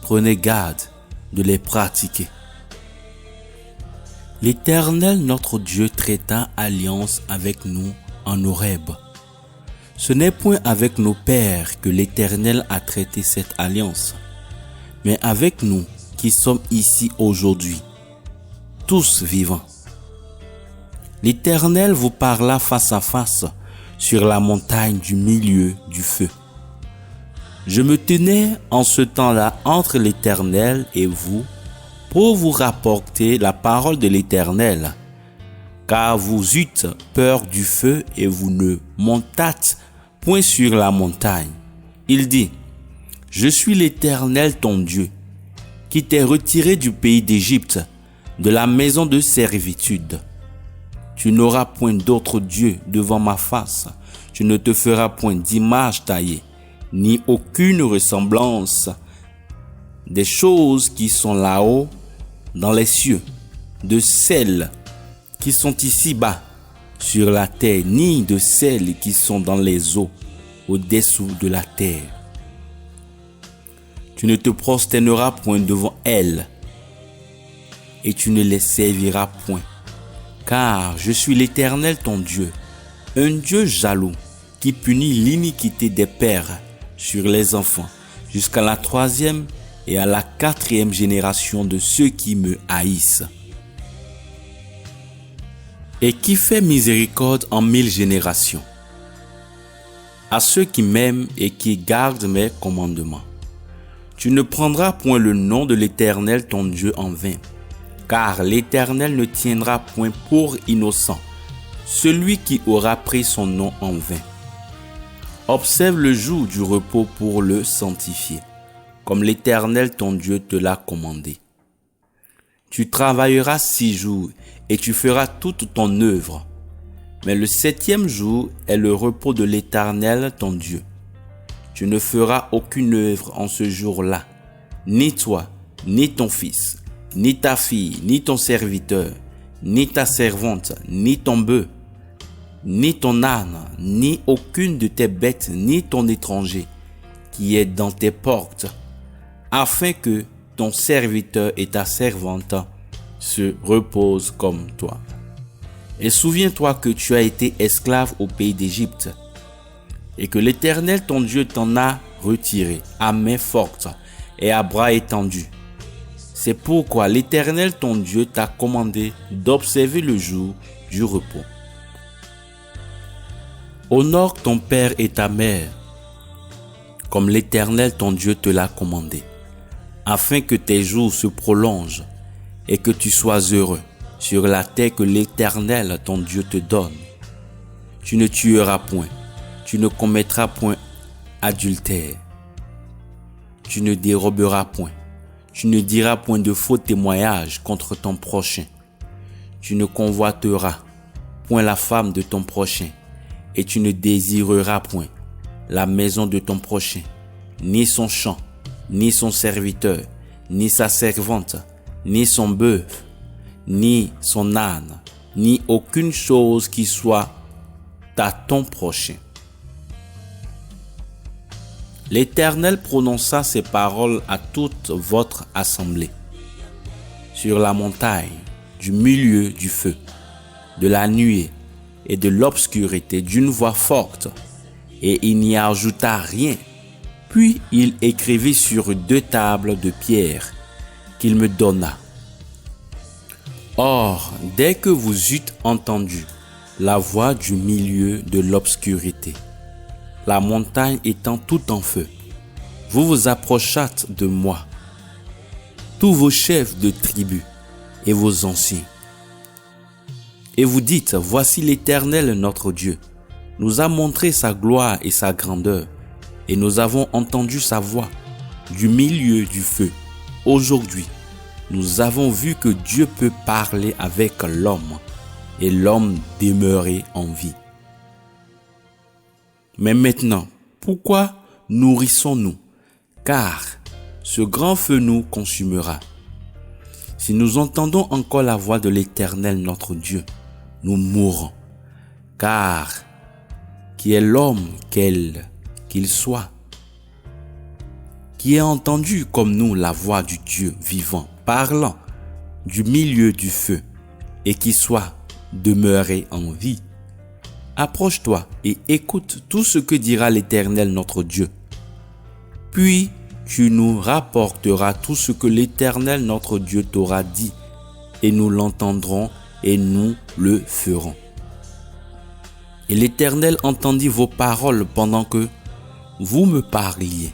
prenez garde de les pratiquer. L'Éternel notre Dieu traita alliance avec nous en Horeb. Ce n'est point avec nos pères que l'Éternel a traité cette alliance, mais avec nous qui sommes ici aujourd'hui, tous vivants. L'Éternel vous parla face à face sur la montagne du milieu du feu. Je me tenais en ce temps-là entre l'Éternel et vous pour vous rapporter la parole de l'Éternel, car vous eûtes peur du feu et vous ne montâtes point sur la montagne. Il dit: Je suis l'Éternel ton Dieu, qui t'ai retiré du pays d'Égypte, de la maison de servitude. Tu n'auras point d'autre Dieu devant ma face, tu ne te feras point d'image taillée, ni aucune ressemblance des choses qui sont là-haut dans les cieux, de celles qui sont ici-bas sur la terre, ni de celles qui sont dans les eaux au-dessous de la terre. Tu ne te prosterneras point devant elles, et tu ne les serviras point, car je suis l'Éternel ton Dieu, un Dieu jaloux, qui punit l'iniquité des pères sur les enfants, jusqu'à la 3e et à la 4e génération de ceux qui me haïssent, et qui fait miséricorde en 1000 générations, à ceux qui m'aiment et qui gardent mes commandements. Tu ne prendras point le nom de l'Éternel ton Dieu en vain, car l'Éternel ne tiendra point pour innocent celui qui aura pris son nom en vain. Observe le jour du repos pour le sanctifier, comme l'Éternel ton Dieu te l'a commandé. Tu travailleras 6 jours et tu feras toute ton œuvre. Mais le 7e jour est le repos de l'Éternel ton Dieu. Tu ne feras aucune œuvre en ce jour-là, ni toi, ni ton fils, ni ta fille, ni ton serviteur, ni ta servante, ni ton bœuf, ni ton âne, ni aucune de tes bêtes, ni ton étranger qui est dans tes portes, afin que ton serviteur et ta servante se reposent comme toi. Et souviens-toi que tu as été esclave au pays d'Égypte, et que l'Éternel ton Dieu t'en a retiré à main forte et à bras étendus. C'est pourquoi l'Éternel ton Dieu t'a commandé d'observer le jour du repos. Honore ton père et ta mère, comme l'Éternel ton Dieu te l'a commandé, afin que tes jours se prolongent et que tu sois heureux sur la terre que l'Éternel ton Dieu te donne. Tu ne tueras point, tu ne commettras point adultère, tu ne déroberas point, tu ne diras point de faux témoignages contre ton prochain, tu ne convoiteras point la femme de ton prochain, et tu ne désireras point la maison de ton prochain, ni son champ, ni son serviteur, ni sa servante, ni son bœuf, ni son âne, ni aucune chose qui soit à ton prochain. L'Éternel prononça ces paroles à toute votre assemblée. sur la montagne, du milieu du feu, de la nuée et de l'obscurité d'une voix forte, et il n'y ajouta rien. Puis il écrivit sur 2 tables de pierre qu'il me donna. Or, dès que vous eûtes entendu la voix du milieu de l'obscurité, la montagne étant tout en feu, vous vous approchâtes de moi, tous vos chefs de tribus et vos anciens. Et vous dites, voici l'Éternel notre Dieu, nous a montré sa gloire et sa grandeur, et nous avons entendu sa voix du milieu du feu. Aujourd'hui, nous avons vu que Dieu peut parler avec l'homme, et l'homme demeurer en vie. Mais maintenant, pourquoi nourrissons-nous? Car ce grand feu nous consumera. Si nous entendons encore la voix de l'Éternel notre Dieu, nous mourrons. Car qui est l'homme qu'il soit, qui ait entendu comme nous la voix du Dieu vivant, parlant du milieu du feu, et qui soit demeuré en vie? Approche-toi et écoute tout ce que dira l'Éternel notre Dieu. Puis tu nous rapporteras tout ce que l'Éternel notre Dieu t'aura dit, et nous l'entendrons et nous le ferons. Et l'Éternel entendit vos paroles pendant que vous me parliez.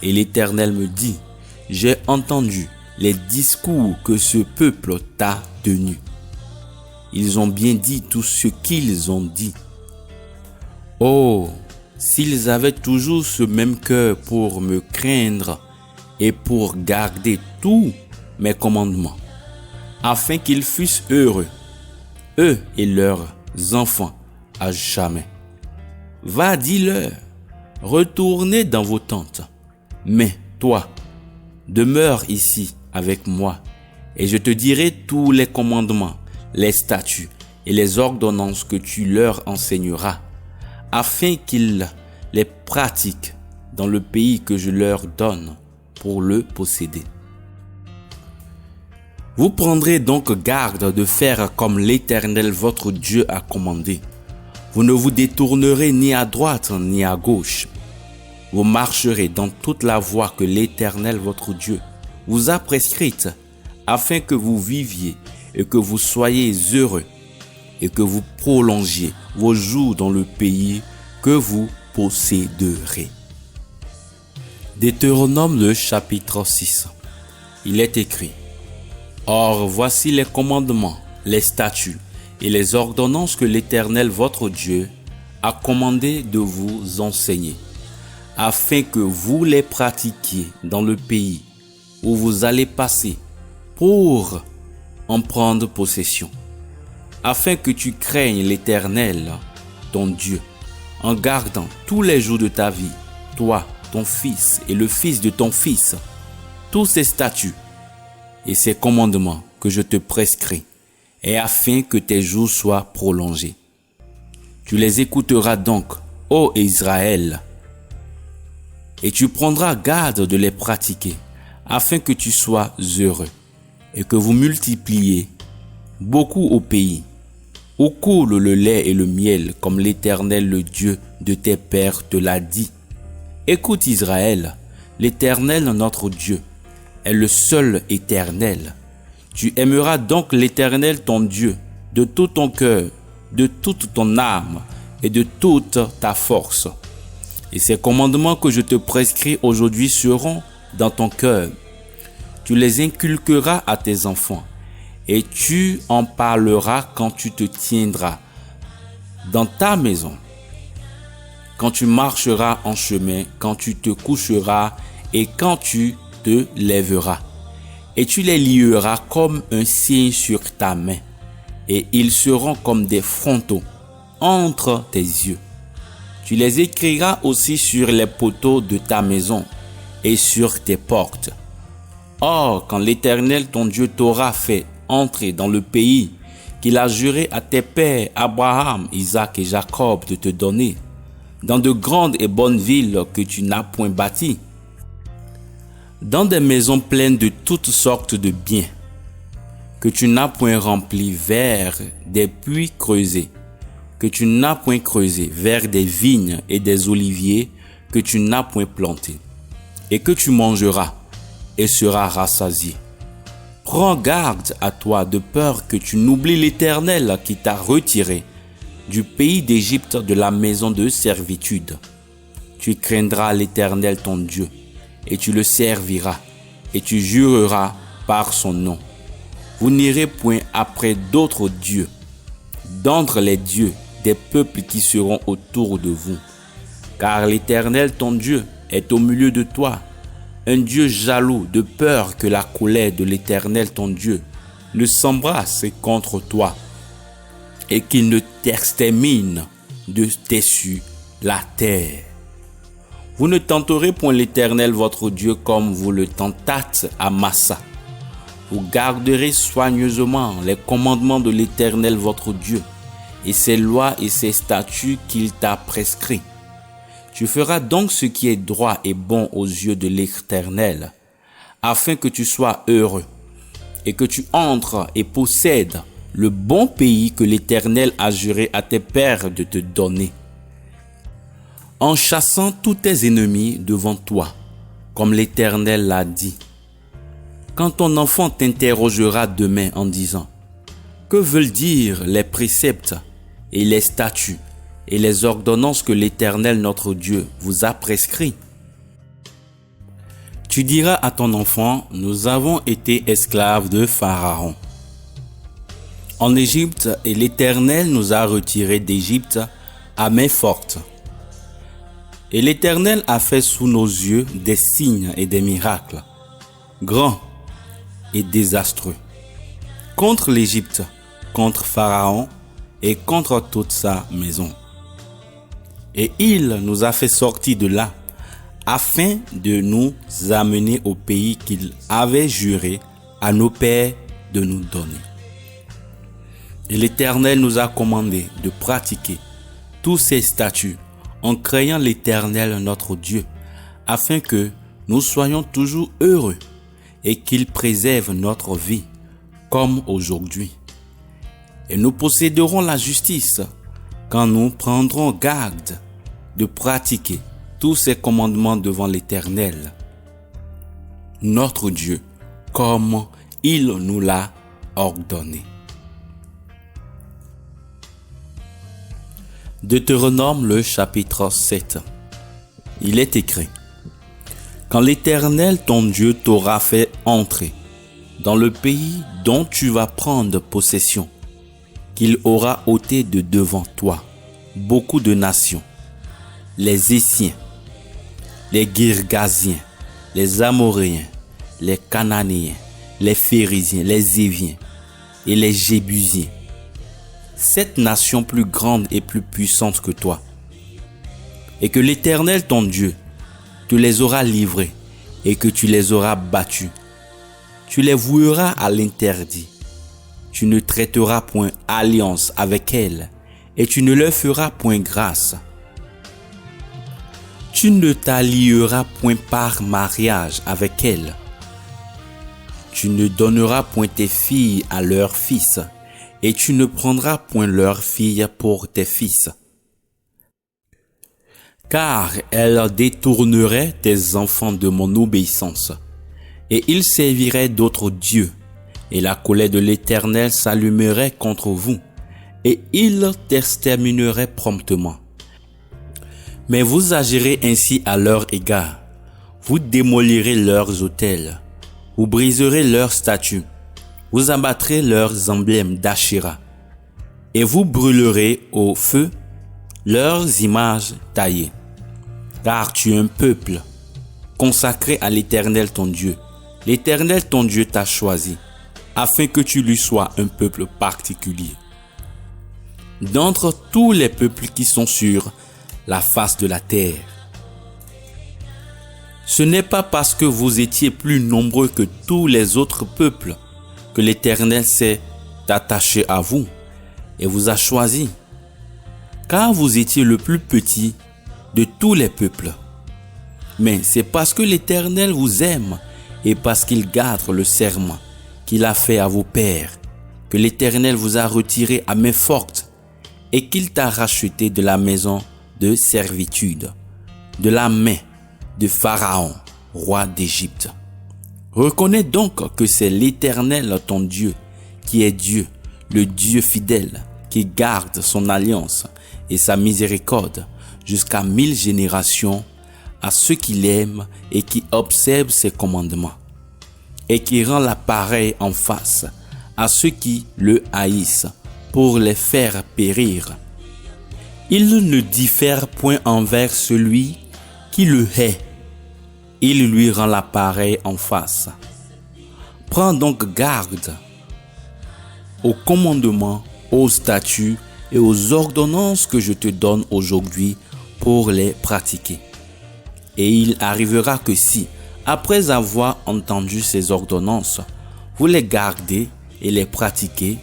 Et l'Éternel me dit, j'ai entendu les discours que ce peuple t'a tenus. Ils ont bien dit tout ce qu'ils ont dit. Oh, s'ils avaient toujours ce même cœur pour me craindre et pour garder tous mes commandements, afin qu'ils fussent heureux, eux et leurs enfants, à jamais. Va, dis-leur, retournez dans vos tentes, mais toi, demeure ici avec moi, et je te dirai tous les commandements, les statuts et les ordonnances que tu leur enseigneras, afin qu'ils les pratiquent dans le pays que je leur donne pour le posséder. Vous prendrez donc garde de faire comme l'Éternel votre Dieu a commandé. Vous ne vous détournerez ni à droite ni à gauche. Vous marcherez dans toute la voie que l'Éternel votre Dieu vous a prescrite, afin que vous viviez et que vous soyez heureux, et que vous prolongiez vos jours dans le pays que vous posséderez. Deutéronome le chapitre 6. Il est écrit: Or voici les commandements, les statuts et les ordonnances que l'Éternel votre Dieu a commandé de vous enseigner, afin que vous les pratiquiez dans le pays où vous allez passer pour en prendre possession, afin que tu craignes l'Éternel, ton Dieu, en gardant tous les jours de ta vie, toi, ton fils et le fils de ton fils, tous ces statuts et ces commandements que je te prescris, et afin que tes jours soient prolongés. Tu les écouteras donc, ô Israël, et tu prendras garde de les pratiquer, afin que tu sois heureux, et que vous multipliez beaucoup au pays, où coule le lait et le miel, comme l'Éternel, le Dieu de tes pères, te l'a dit. Écoute Israël, l'Éternel notre Dieu est le seul éternel. Tu aimeras donc l'Éternel ton Dieu de tout ton cœur, de toute ton âme et de toute ta force. Et ces commandements que je te prescris aujourd'hui seront dans ton cœur. Tu les inculqueras à tes enfants, et tu en parleras quand tu te tiendras dans ta maison, quand tu marcheras en chemin, quand tu te coucheras et quand tu te lèveras. Et tu les lieras comme un signe sur ta main, et ils seront comme des frontaux entre tes yeux. Tu les écriras aussi sur les poteaux de ta maison et sur tes portes. Or, quand l'Éternel ton Dieu t'aura fait entrer dans le pays qu'il a juré à tes pères Abraham, Isaac et Jacob de te donner, dans de grandes et bonnes villes que tu n'as point bâties, dans des maisons pleines de toutes sortes de biens, que tu n'as point rempli vers des puits creusés, que tu n'as point creusé vers des vignes et des oliviers que tu n'as point plantés, et que tu mangeras et seras rassasié. Prends garde à toi de peur que tu n'oublies l'Éternel qui t'a retiré du pays d'Égypte, de la maison de servitude. Tu craindras l'Éternel ton Dieu, et tu le serviras, et tu jureras par son nom. Vous n'irez point après d'autres dieux, d'entre les dieux des peuples qui seront autour de vous. Car l'Éternel ton Dieu est au milieu de toi, un Dieu jaloux, de peur que la colère de l'Éternel ton Dieu ne s'embrasse contre toi, et qu'il ne t'extermine de dessus la terre. Vous ne tenterez point l'Éternel votre Dieu comme vous le tentâtes à Massa. Vous garderez soigneusement les commandements de l'Éternel votre Dieu, et ses lois et ses statuts qu'il t'a prescrits. Tu feras donc ce qui est droit et bon aux yeux de l'Éternel, afin que tu sois heureux, et que tu entres et possèdes le bon pays que l'Éternel a juré à tes pères de te donner, en chassant tous tes ennemis devant toi, comme l'Éternel l'a dit. Quand ton enfant t'interrogera demain en disant « Que veulent dire les préceptes et les statuts et les ordonnances que l'Éternel notre Dieu vous a prescrits ?» Tu diras à ton enfant « Nous avons été esclaves de Pharaon en Égypte, et l'Éternel nous a retirés d'Égypte à main forte. Et l'Éternel a fait sous nos yeux des signes et des miracles, grands et désastreux, contre l'Égypte, contre Pharaon et contre toute sa maison. Et il nous a fait sortir de là, afin de nous amener au pays qu'il avait juré à nos pères de nous donner. Et l'Éternel nous a commandé de pratiquer tous ces statuts en craignant l'Éternel notre Dieu, afin que nous soyons toujours heureux et qu'il préserve notre vie comme aujourd'hui. Et nous posséderons la justice quand nous prendrons garde de pratiquer tous ces commandements devant l'Éternel, notre Dieu, comme il nous l'a ordonné. Deutéronome le chapitre 7. Il est écrit: Quand l'Éternel ton Dieu t'aura fait entrer dans le pays dont tu vas prendre possession, qu'il aura ôté de devant toi beaucoup de nations, les Essiens, les Girgasiens, les Amoréens, les Cananéens, les Phérésiens, les Éviens et les Jébusiens, 7 nations plus grandes et plus puissantes que toi, et que l'Éternel ton Dieu te les aura livrées et que tu les auras battus. Tu les voueras à l'interdit. Tu ne traiteras point alliance avec elles et tu ne leur feras point grâce. Tu ne t'allieras point par mariage avec elles. Tu ne donneras point tes filles à leurs fils et tu ne prendras point leurs filles pour tes fils. Car elles détourneraient tes enfants de mon obéissance, et ils serviraient d'autres dieux, et la colère de l'Éternel s'allumerait contre vous, et il t'exterminerait promptement. Mais vous agirez ainsi à leur égard, vous démolirez leurs autels, vous briserez leurs statues, vous abattrez leurs emblèmes d'Ashéra, et vous brûlerez au feu leurs images taillées. Car tu es un peuple consacré à l'Éternel ton Dieu. L'Éternel ton Dieu t'a choisi, afin que tu lui sois un peuple particulier d'entre tous les peuples qui sont sur la face de la terre. Ce n'est pas parce que vous étiez plus nombreux que tous les autres peuples que l'Éternel s'est attaché à vous et vous a choisi, car vous étiez le plus petit de tous les peuples. Mais c'est parce que l'Éternel vous aime et parce qu'il garde le serment qu'il a fait à vos pères, que l'Éternel vous a retiré à main forte et qu'il t'a racheté de la maison de servitude, de la main de Pharaon, roi d'Égypte. Reconnais donc que c'est l'Éternel ton Dieu qui est Dieu, le Dieu fidèle, qui garde son alliance et sa miséricorde jusqu'à 1000 générations à ceux qui l'aiment et qui observent ses commandements, et qui rend la pareille en face à ceux qui le haïssent pour les faire périr. Il ne diffère point envers celui qui le hait. Il lui rend la pareille en face. Prends donc garde aux commandements, aux statuts et aux ordonnances que je te donne aujourd'hui pour les pratiquer. Et il arrivera que si, après avoir entendu ces ordonnances, vous les gardez et les pratiquez,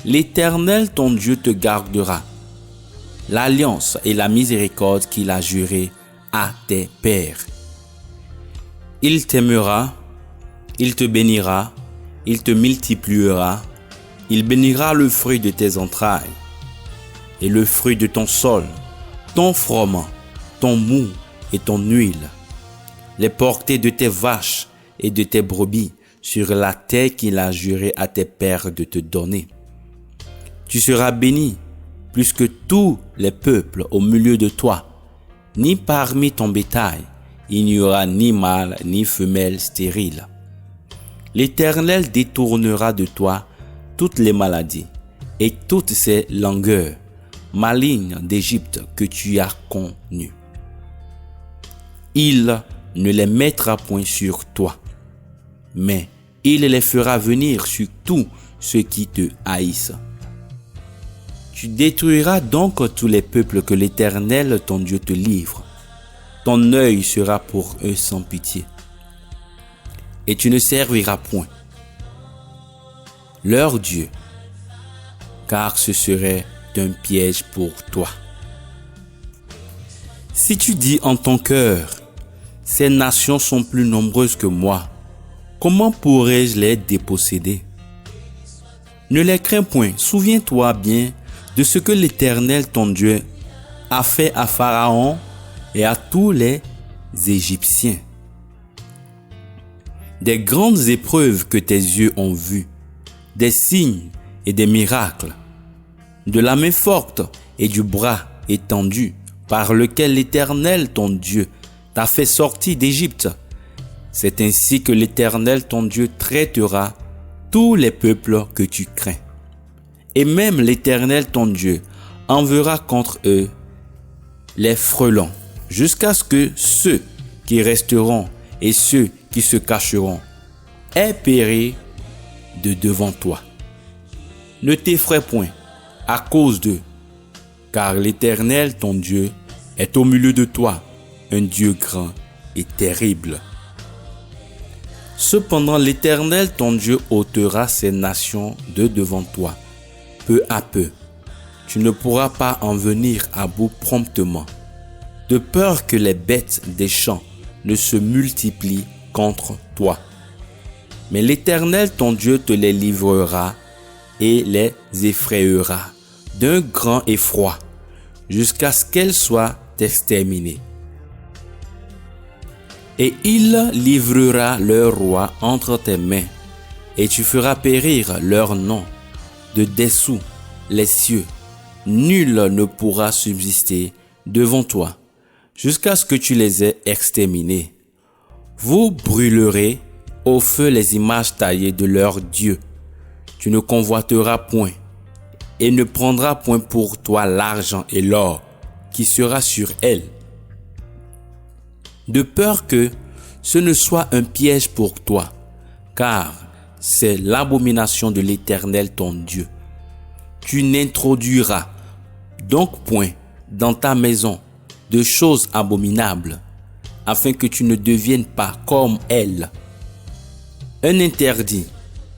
l'Éternel ton Dieu te gardera l'alliance et la miséricorde qu'il a jurée à tes pères. Il t'aimera, il te bénira, il te multipliera, il bénira le fruit de tes entrailles et le fruit de ton sol, ton froment, ton mou et ton huile, les portées de tes vaches et de tes brebis sur la terre qu'il a juré à tes pères de te donner. Tu seras béni plus que tous les peuples au milieu de toi, ni parmi ton bétail, il n'y aura ni mâle ni femelle stérile. L'Éternel détournera de toi toutes les maladies et toutes ces langueurs malignes d'Égypte que tu as connues. Il ne les mettra point sur toi, mais il les fera venir sur tous ceux qui te haïssent. Tu détruiras donc tous les peuples que l'Éternel ton Dieu te livre. Ton œil sera pour eux sans pitié, et tu ne serviras point leur Dieu, car ce serait un piège pour toi. Si tu dis en ton cœur, ces nations sont plus nombreuses que moi, comment pourrais-je les déposséder? Ne les crains point, souviens-toi bien de ce que l'Éternel ton Dieu a fait à Pharaon et à tous les Égyptiens. Des grandes épreuves que tes yeux ont vues, des signes et des miracles, de la main forte et du bras étendu par lequel l'Éternel ton Dieu t'a fait sortir d'Égypte. C'est ainsi que l'Éternel ton Dieu traitera tous les peuples que tu crains. Et même l'Éternel ton Dieu enverra contre eux les frelons, jusqu'à ce que ceux qui resteront et ceux qui se cacheront aient péri de devant toi. Ne t'effraie point à cause d'eux, car l'Éternel ton Dieu est au milieu de toi, un Dieu grand et terrible. Cependant l'Éternel ton Dieu ôtera ces nations de devant toi, peu à peu. Tu ne pourras pas en venir à bout promptement, de peur que les bêtes des champs ne se multiplient contre toi. Mais l'Éternel ton Dieu te les livrera et les effrayera d'un grand effroi, jusqu'à ce qu'elles soient exterminées. Et il livrera leur roi entre tes mains, et tu feras périr leur nom de dessous les cieux. Nul ne pourra subsister devant toi, jusqu'à ce que tu les aies exterminés. Vous brûlerez au feu les images taillées de leurs dieux. Tu ne convoiteras point, et ne prendras point pour toi l'argent et l'or qui sera sur elles, de peur que ce ne soit un piège pour toi, car c'est l'abomination de l'Éternel ton Dieu. Tu n'introduiras donc point dans ta maison de choses abominables, afin que tu ne deviennes pas comme elles. Un interdit,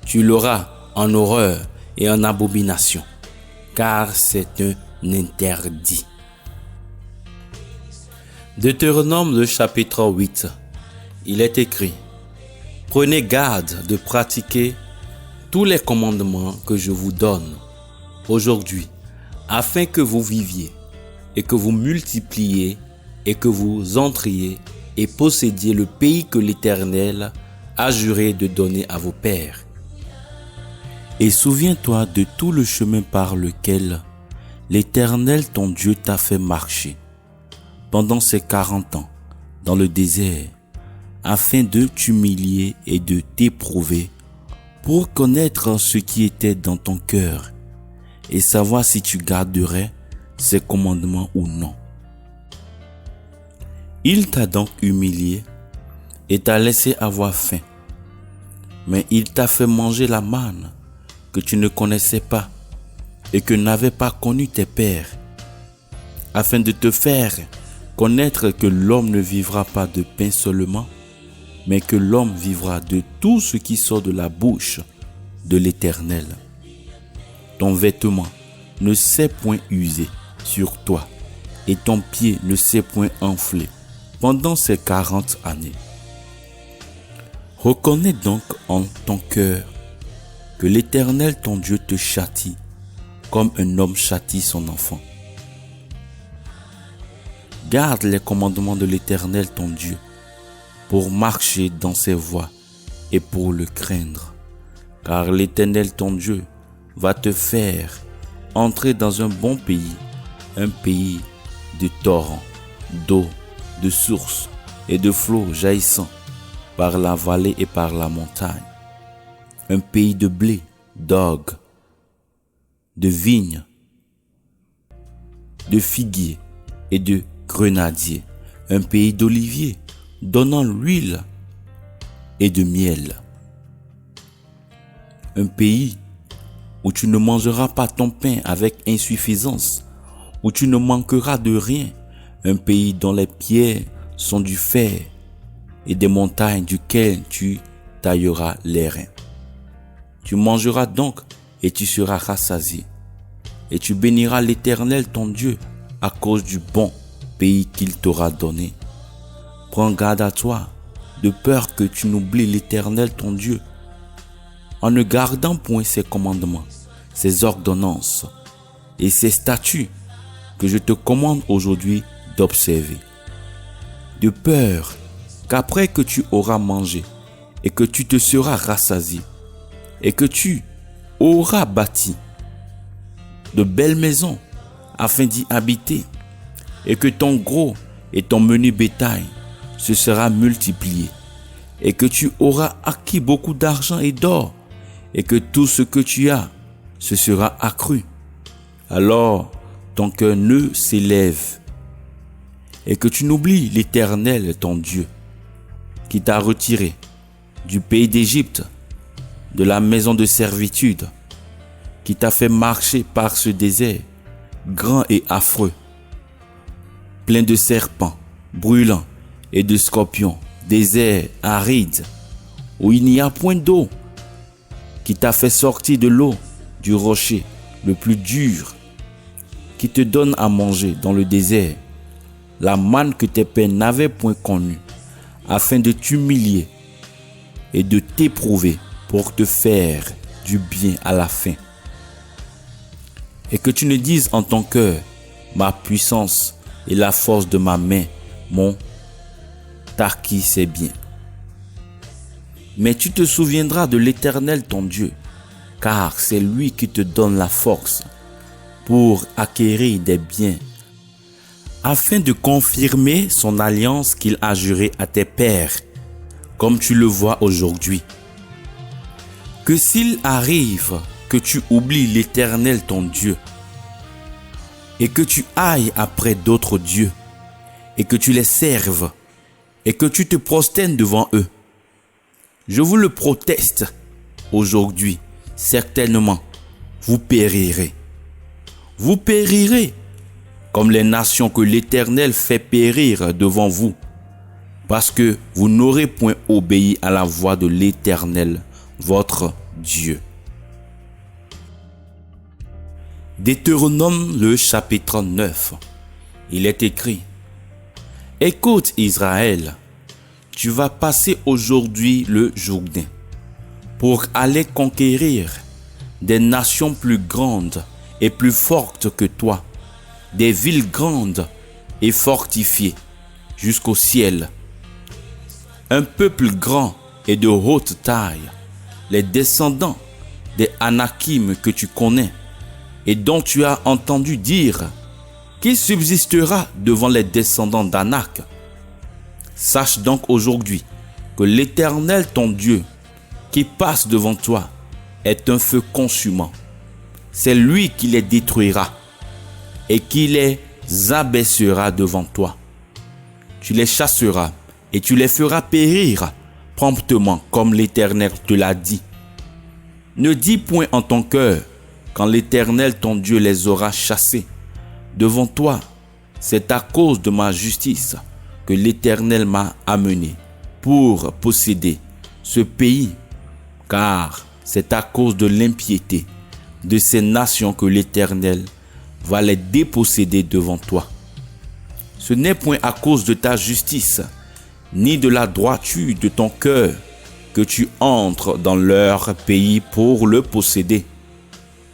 tu l'auras en horreur et en abomination, car c'est un interdit. Deutéronome le chapitre 8. Il est écrit: Prenez garde de pratiquer tous les commandements que je vous donne aujourd'hui, afin que vous viviez et que vous multipliez et que vous entriez et possédiez le pays que l'Éternel a juré de donner à vos pères. Et souviens-toi de tout le chemin par lequel l'Éternel ton Dieu t'a fait marcher pendant ces 40 ans dans le désert, afin de t'humilier et de t'éprouver pour connaître ce qui était dans ton cœur et savoir si tu garderais ses commandements ou non. Il t'a donc humilié et t'a laissé avoir faim, mais il t'a fait manger la manne que tu ne connaissais pas et que n'avaient pas connu tes pères, afin de te faire connaître que l'homme ne vivra pas de pain seulement, mais que l'homme vivra de tout ce qui sort de la bouche de l'Éternel. Ton vêtement ne s'est point usé sur toi, et ton pied ne s'est point enflé pendant ces 40 années. Reconnais donc en ton cœur que l'Éternel ton Dieu te châtie comme un homme châtie son enfant. Garde les commandements de l'Éternel ton Dieu pour marcher dans ses voies et pour le craindre, car l'Éternel ton Dieu va te faire entrer dans un bon pays, un pays de torrents, d'eau, de sources et de flots jaillissant par la vallée et par la montagne, un pays de blé, d'orgue, de vignes, de figuiers et de grenadiers, un pays d'oliviers donnant l'huile et de miel, un pays où tu ne mangeras pas ton pain avec insuffisance, où tu ne manqueras de rien, un pays dont les pierres sont du fer et des montagnes duquel tu tailleras les reins. Tu mangeras donc et tu seras rassasié, et tu béniras l'Éternel ton Dieu à cause du bon pays qu'il t'aura donné. Prends garde à toi, de peur que tu n'oublies l'Éternel ton Dieu, en ne gardant point ses commandements, ses ordonnances et ses statuts que je te commande aujourd'hui d'observer. De peur qu'après que tu auras mangé et que tu te seras rassasié et que tu auras bâti de belles maisons afin d'y habiter et que ton gros et ton menu bétail se sera multiplié et que tu auras acquis beaucoup d'argent et d'or et que tout ce que tu as se sera accru. Alors ton cœur ne s'élève et que tu n'oublies l'Éternel ton Dieu qui t'a retiré du pays d'Égypte, de la maison de servitude, qui t'a fait marcher par ce désert grand et affreux, plein de serpents, brûlants et de scorpions, désert aride, où il n'y a point d'eau, qui t'a fait sortir de l'eau du rocher le plus dur, qui te donne à manger dans le désert la manne que tes pères n'avaient point connue, afin de t'humilier et de t'éprouver pour te faire du bien à la fin. Et que tu ne dises en ton cœur, ma puissance et la force de ma main m'ont acquis ces biens. Mais tu te souviendras de l'Éternel ton Dieu, car c'est lui qui te donne la force pour acquérir des biens, afin de confirmer son alliance qu'il a jurée à tes pères, comme tu le vois aujourd'hui. Que s'il arrive que tu oublies l'Éternel ton Dieu, et que tu ailles après d'autres dieux, et que tu les serves, et que tu te prosternes devant eux, je vous le proteste aujourd'hui, certainement, vous périrez. Vous périrez comme les nations que l'Éternel fait périr devant vous, parce que vous n'aurez point obéi à la voix de l'Éternel, votre Dieu. Deutéronome le chapitre 9, il est écrit: Écoute Israël, tu vas passer aujourd'hui le Jourdain pour aller conquérir des nations plus grandes et plus fortes que toi, des villes grandes et fortifiées jusqu'au ciel. Un peuple grand et de haute taille, les descendants des Anakim que tu connais et dont tu as entendu dire qui subsistera devant les descendants d'Anak. Sache donc aujourd'hui que l'Éternel ton Dieu qui passe devant toi est un feu consumant. C'est lui qui les détruira et qui les abaissera devant toi. Tu les chasseras et tu les feras périr promptement comme l'Éternel te l'a dit. Ne dis point en ton cœur, quand l'Éternel ton Dieu les aura chassés devant toi, c'est à cause de ma justice que l'Éternel m'a amené pour posséder ce pays, car c'est à cause de l'impiété de ces nations que l'Éternel va les déposséder devant toi. Ce n'est point à cause de ta justice, ni de la droiture de ton cœur, que tu entres dans leur pays pour le posséder,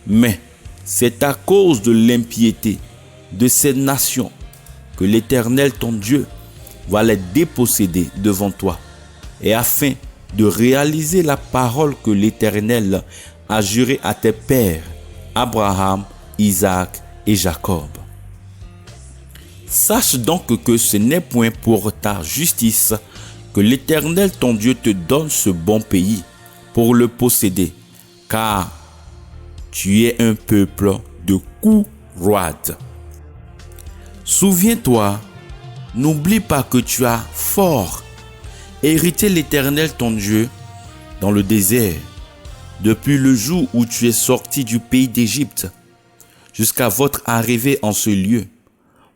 mais c'est à cause de l'impiété de ces nations que l'Éternel ton Dieu va les déposséder devant toi, et afin de réaliser la parole que l'Éternel a jurée à tes pères, Abraham, Isaac et Jacob. Sache donc que ce n'est point pour ta justice que l'Éternel ton Dieu te donne ce bon pays pour le posséder, car tu es un peuple de cou roide. Souviens-toi, n'oublie pas que tu as fort hérité l'Éternel ton Dieu dans le désert, depuis le jour où tu es sorti du pays d'Égypte, jusqu'à votre arrivée en ce lieu.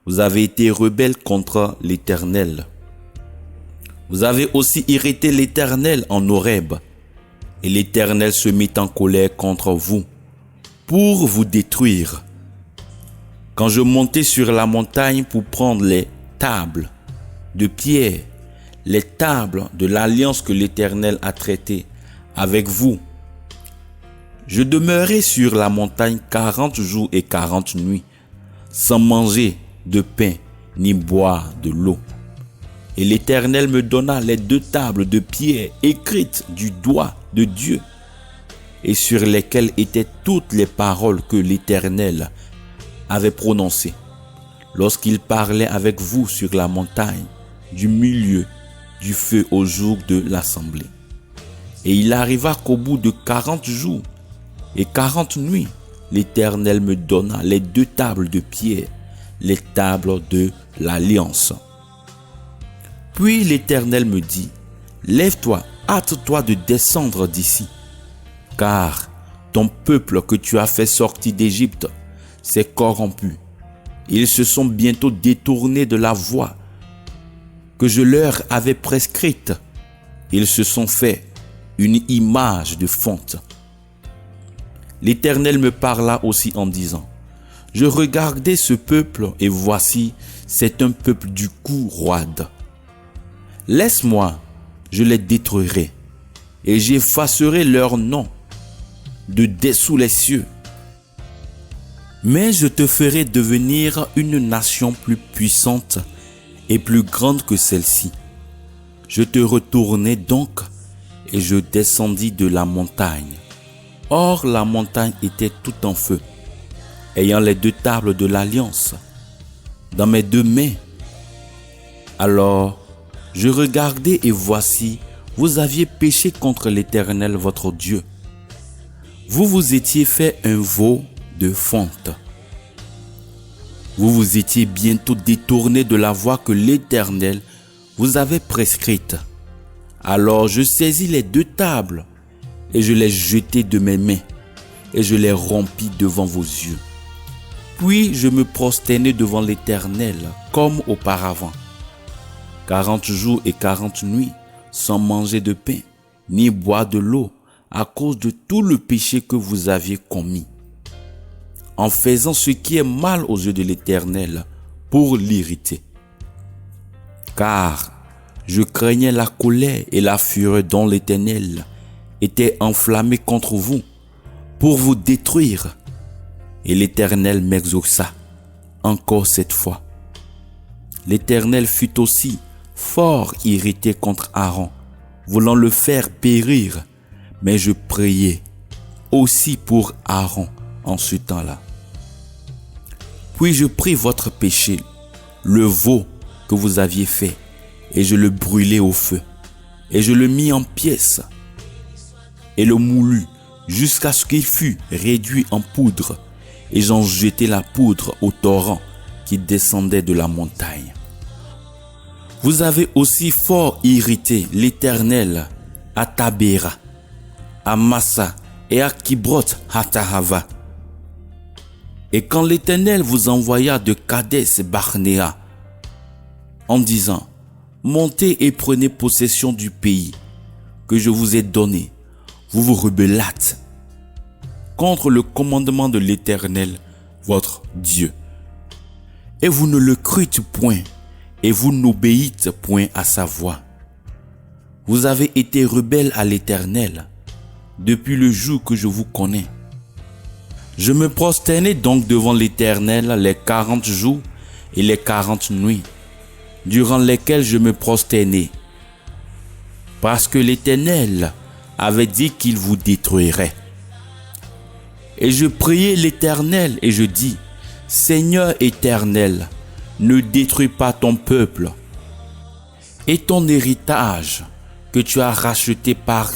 Vous avez été rebelles contre l'Éternel. Vous avez aussi irrité l'Éternel en Horeb, et l'Éternel se mit en colère contre vous pour vous détruire. Quand je montais sur la montagne pour prendre les tables de pierre, les tables de l'alliance que l'Éternel a traitée avec vous, je demeurai sur la montagne 40 jours et 40 nuits, sans manger de pain ni boire de l'eau. Et l'Éternel me donna les 2 tables de pierre écrites du doigt de Dieu, et sur lesquelles étaient toutes les paroles que l'Éternel avait prononcées lorsqu'il parlait avec vous sur la montagne du milieu du feu au jour de l'assemblée. Et il arriva qu'au bout de 40 jours et 40 nuits, l'Éternel me donna les 2 tables de pierre, les tables de l'alliance. Puis l'Éternel me dit, lève-toi, hâte-toi de descendre d'ici, car ton peuple que tu as fait sortir d'Égypte s'est corrompu. Ils se sont bientôt détournés de la voie que je leur avais prescrite. Ils se sont fait une image de fonte. L'Éternel me parla aussi en disant, je regardais ce peuple et voici, c'est un peuple du cou roide. Laisse-moi, je les détruirai et j'effacerai leur nom de dessous les cieux. Mais je te ferai devenir une nation plus puissante et plus grande que celle-ci. Je te retournai donc et je descendis de la montagne. Or la montagne était tout en feu, ayant les 2 tables de l'alliance dans mes 2 mains. Alors je regardai et voici, vous aviez péché contre l'Éternel votre Dieu. Vous vous étiez fait un veau de fonte. Vous vous étiez bientôt détourné de la voie que l'Éternel vous avait prescrite. Alors je saisis les 2 tables et je les jetai de mes mains et je les rompis devant vos yeux. Puis je me prosternai devant l'Éternel comme auparavant, 40 jours et 40 nuits, sans manger de pain, ni boire de l'eau, à cause de tout le péché que vous aviez commis, en faisant ce qui est mal aux yeux de l'Éternel, pour l'irriter. Car je craignais la colère et la fureur dont l'Éternel était enflammé contre vous pour vous détruire. Et l'Éternel m'exauça encore cette fois. L'Éternel fut aussi fort irrité contre Aaron, voulant le faire périr, mais je priai aussi pour Aaron en ce temps-là. Puis je pris votre péché, le veau que vous aviez fait, et je le brûlai au feu, et je le mis en pièces, et le moulus jusqu'à ce qu'il fût réduit en poudre, et j'en jetai la poudre au torrent qui descendait de la montagne. Vous avez aussi fort irrité l'Éternel à Tabéra, à Massa et à Kibroth Hatahava. Et quand l'Éternel vous envoya de Kadès Barnéa, en disant, montez et prenez possession du pays que je vous ai donné, vous vous rebellâtes contre le commandement de l'Éternel, votre Dieu. Et vous ne le crûtes point, et vous n'obéîtes point à sa voix. Vous avez été rebelles à l'Éternel depuis le jour que je vous connais. Je me prosternai donc devant l'Éternel les 40 jours et les 40 nuits, durant lesquels je me prosternai, parce que l'Éternel avait dit qu'il vous détruirait. Et je priai l'Éternel et je dis, Seigneur éternel, ne détruis pas ton peuple et ton héritage que tu as racheté par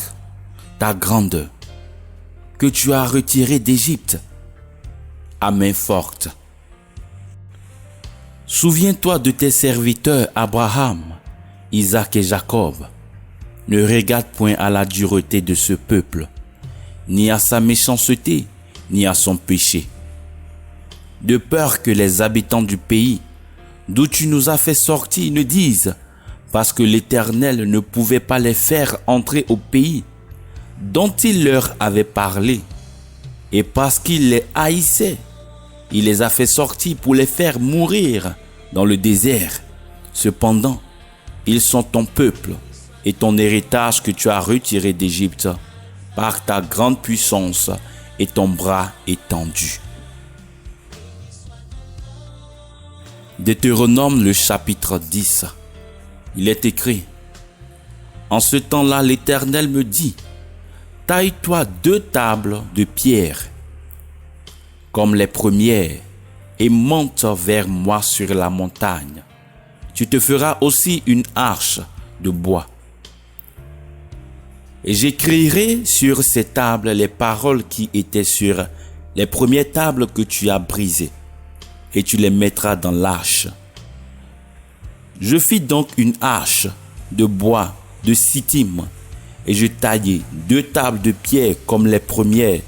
ta grandeur, que tu as retiré d'Égypte à main forte. Souviens-toi de tes serviteurs Abraham, Isaac et Jacob. Ne regarde point à la dureté de ce peuple, ni à sa méchanceté, ni à son péché. De peur que les habitants du pays d'où tu nous as fait sortir ne disent, parce que l'Éternel ne pouvait pas les faire entrer au pays dont il leur avait parlé, et parce qu'il les haïssait, il les a fait sortir pour les faire mourir dans le désert. Cependant, ils sont ton peuple et ton héritage que tu as retiré d'Égypte par ta grande puissance et ton bras étendu. Deutéronome le chapitre 10. Il est écrit, en ce temps-là, l'Éternel me dit, taille-toi 2 tables de pierre, comme les premières, et monte vers moi sur la montagne. Tu te feras aussi une arche de bois. Et j'écrirai sur ces tables les paroles qui étaient sur les premières tables que tu as brisées, et tu les mettras dans l'arche. Je fis donc une arche de bois de sittim, et je taillai 2 tables de pierre comme les premières,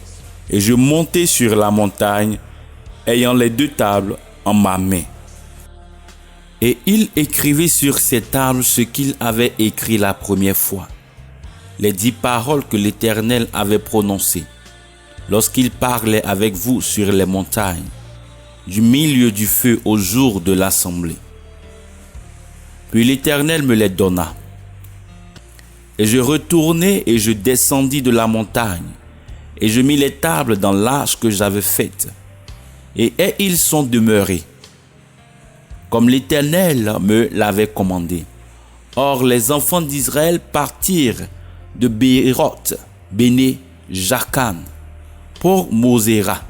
et je montai sur la montagne, ayant les 2 tables en ma main. Et il écrivit sur ces tables ce qu'il avait écrit la première fois, les 10 paroles que l'Éternel avait prononcées, lorsqu'il parlait avec vous sur les montagnes, du milieu du feu au jour de l'assemblée. Puis l'Éternel me les donna. Et je retournai et je descendis de la montagne, et je mis les tables dans l'arche que j'avais faite, et ils sont demeurés, comme l'Éternel me l'avait commandé. Or les enfants d'Israël partirent de Béroth, Béné, Jacan, pour Moséra.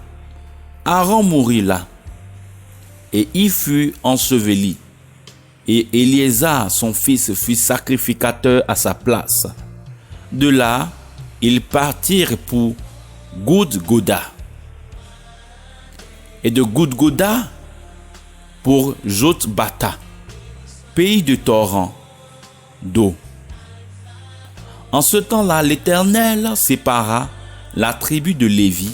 Aaron mourut là, et y fut enseveli, et Éléazar, son fils, fut sacrificateur à sa place. De là, ils partirent pour Goudgoda, et de Goudgoda pour Jotbata, pays de torrents d'eau. En ce temps-là, l'Éternel sépara la tribu de Lévi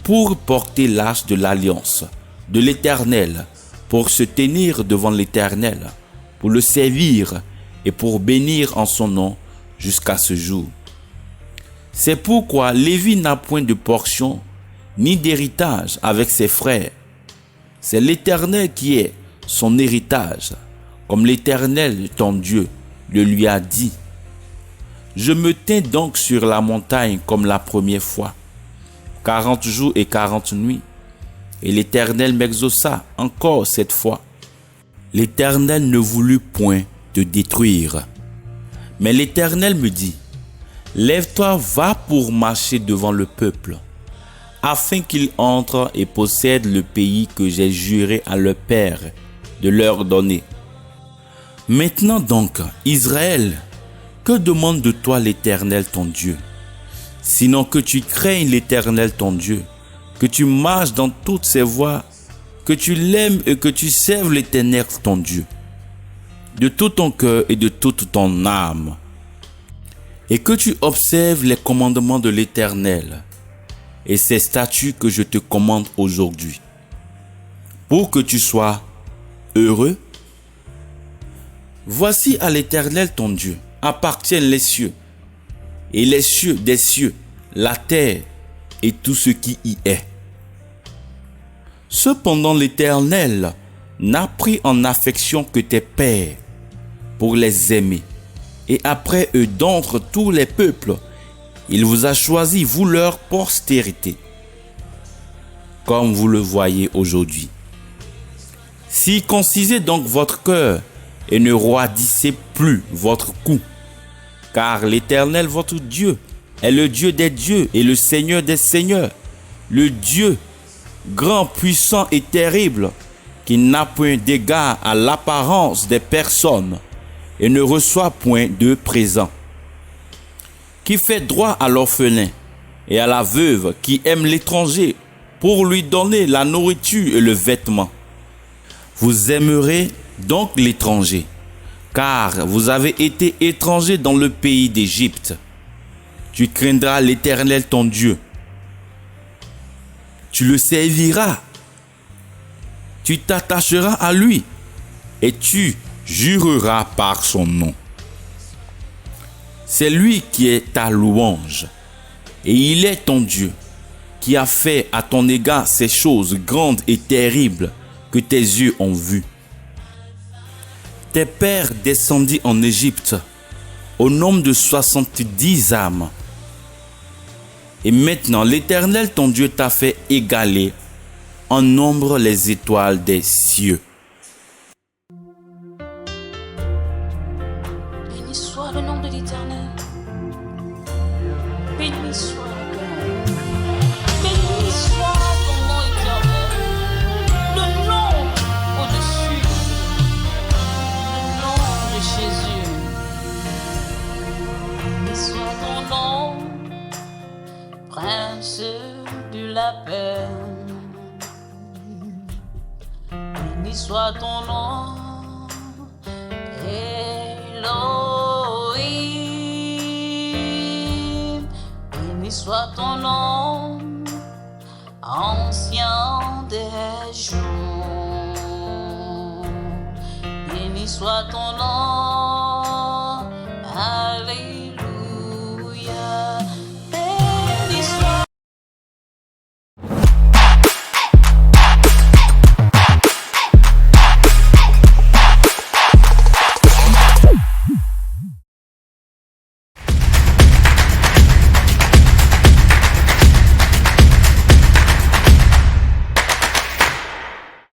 pour porter l'arche de l'alliance de l'Éternel, pour se tenir devant l'Éternel, pour le servir et pour bénir en son nom jusqu'à ce jour. C'est pourquoi Lévi n'a point de portion ni d'héritage avec ses frères. C'est l'Éternel qui est son héritage, comme l'Éternel ton Dieu le lui a dit. Je me tins donc sur la montagne comme la première fois, 40 jours et 40 nuits. Et l'Éternel m'exauça encore cette fois. L'Éternel ne voulut point te détruire. Mais l'Éternel me dit, lève-toi, va pour marcher devant le peuple, afin qu'ils entrent et possèdent le pays que j'ai juré à leur père de leur donner. Maintenant donc, Israël, que demande de toi l'Éternel ton Dieu? Sinon que tu craignes l'Éternel ton Dieu, que tu marches dans toutes ses voies, que tu l'aimes et que tu serves l'Éternel ton Dieu, de tout ton cœur et de toute ton âme, et que tu observes les commandements de l'Éternel et ses statuts que je te commande aujourd'hui, pour que tu sois heureux. Voici à l'Éternel ton Dieu appartiennent les cieux, et les cieux des cieux, la terre et tout ce qui y est. Cependant l'Éternel n'a pris en affection que tes pères pour les aimer, et après eux d'entre tous les peuples, il vous a choisi, vous leur postérité, comme vous le voyez aujourd'hui. Circoncisez donc votre cœur et ne roidissez plus votre cou, car l'Éternel votre Dieu est le Dieu des dieux et le Seigneur des seigneurs, le Dieu grand, puissant et terrible, qui n'a point d'égard à l'apparence des personnes et ne reçoit point de présent, qui fait droit à l'orphelin et à la veuve, qui aime l'étranger pour lui donner la nourriture et le vêtement. Vous aimerez donc l'étranger, car vous avez été étrangers dans le pays d'Égypte. Tu craindras l'Éternel ton Dieu. Tu le serviras. Tu t'attacheras à lui et tu jureras par son nom. C'est lui qui est ta louange et il est ton Dieu qui a fait à ton égard ces choses grandes et terribles que tes yeux ont vues. Tes pères descendirent en Égypte au nombre de 70 âmes. Et maintenant l'Éternel ton Dieu t'a fait égaler en nombre les étoiles des cieux. Béni soit le nom de l'Éternel. Béni soit ton nom. Béni soit ton nom éternel. Le nom au-dessus. Le nom de Jésus. Béni soit ton nom, Prince de la paix. Béni soit ton nom, Elohim. Béni soit ton nom, ancien des jours. Béni soit ton nom,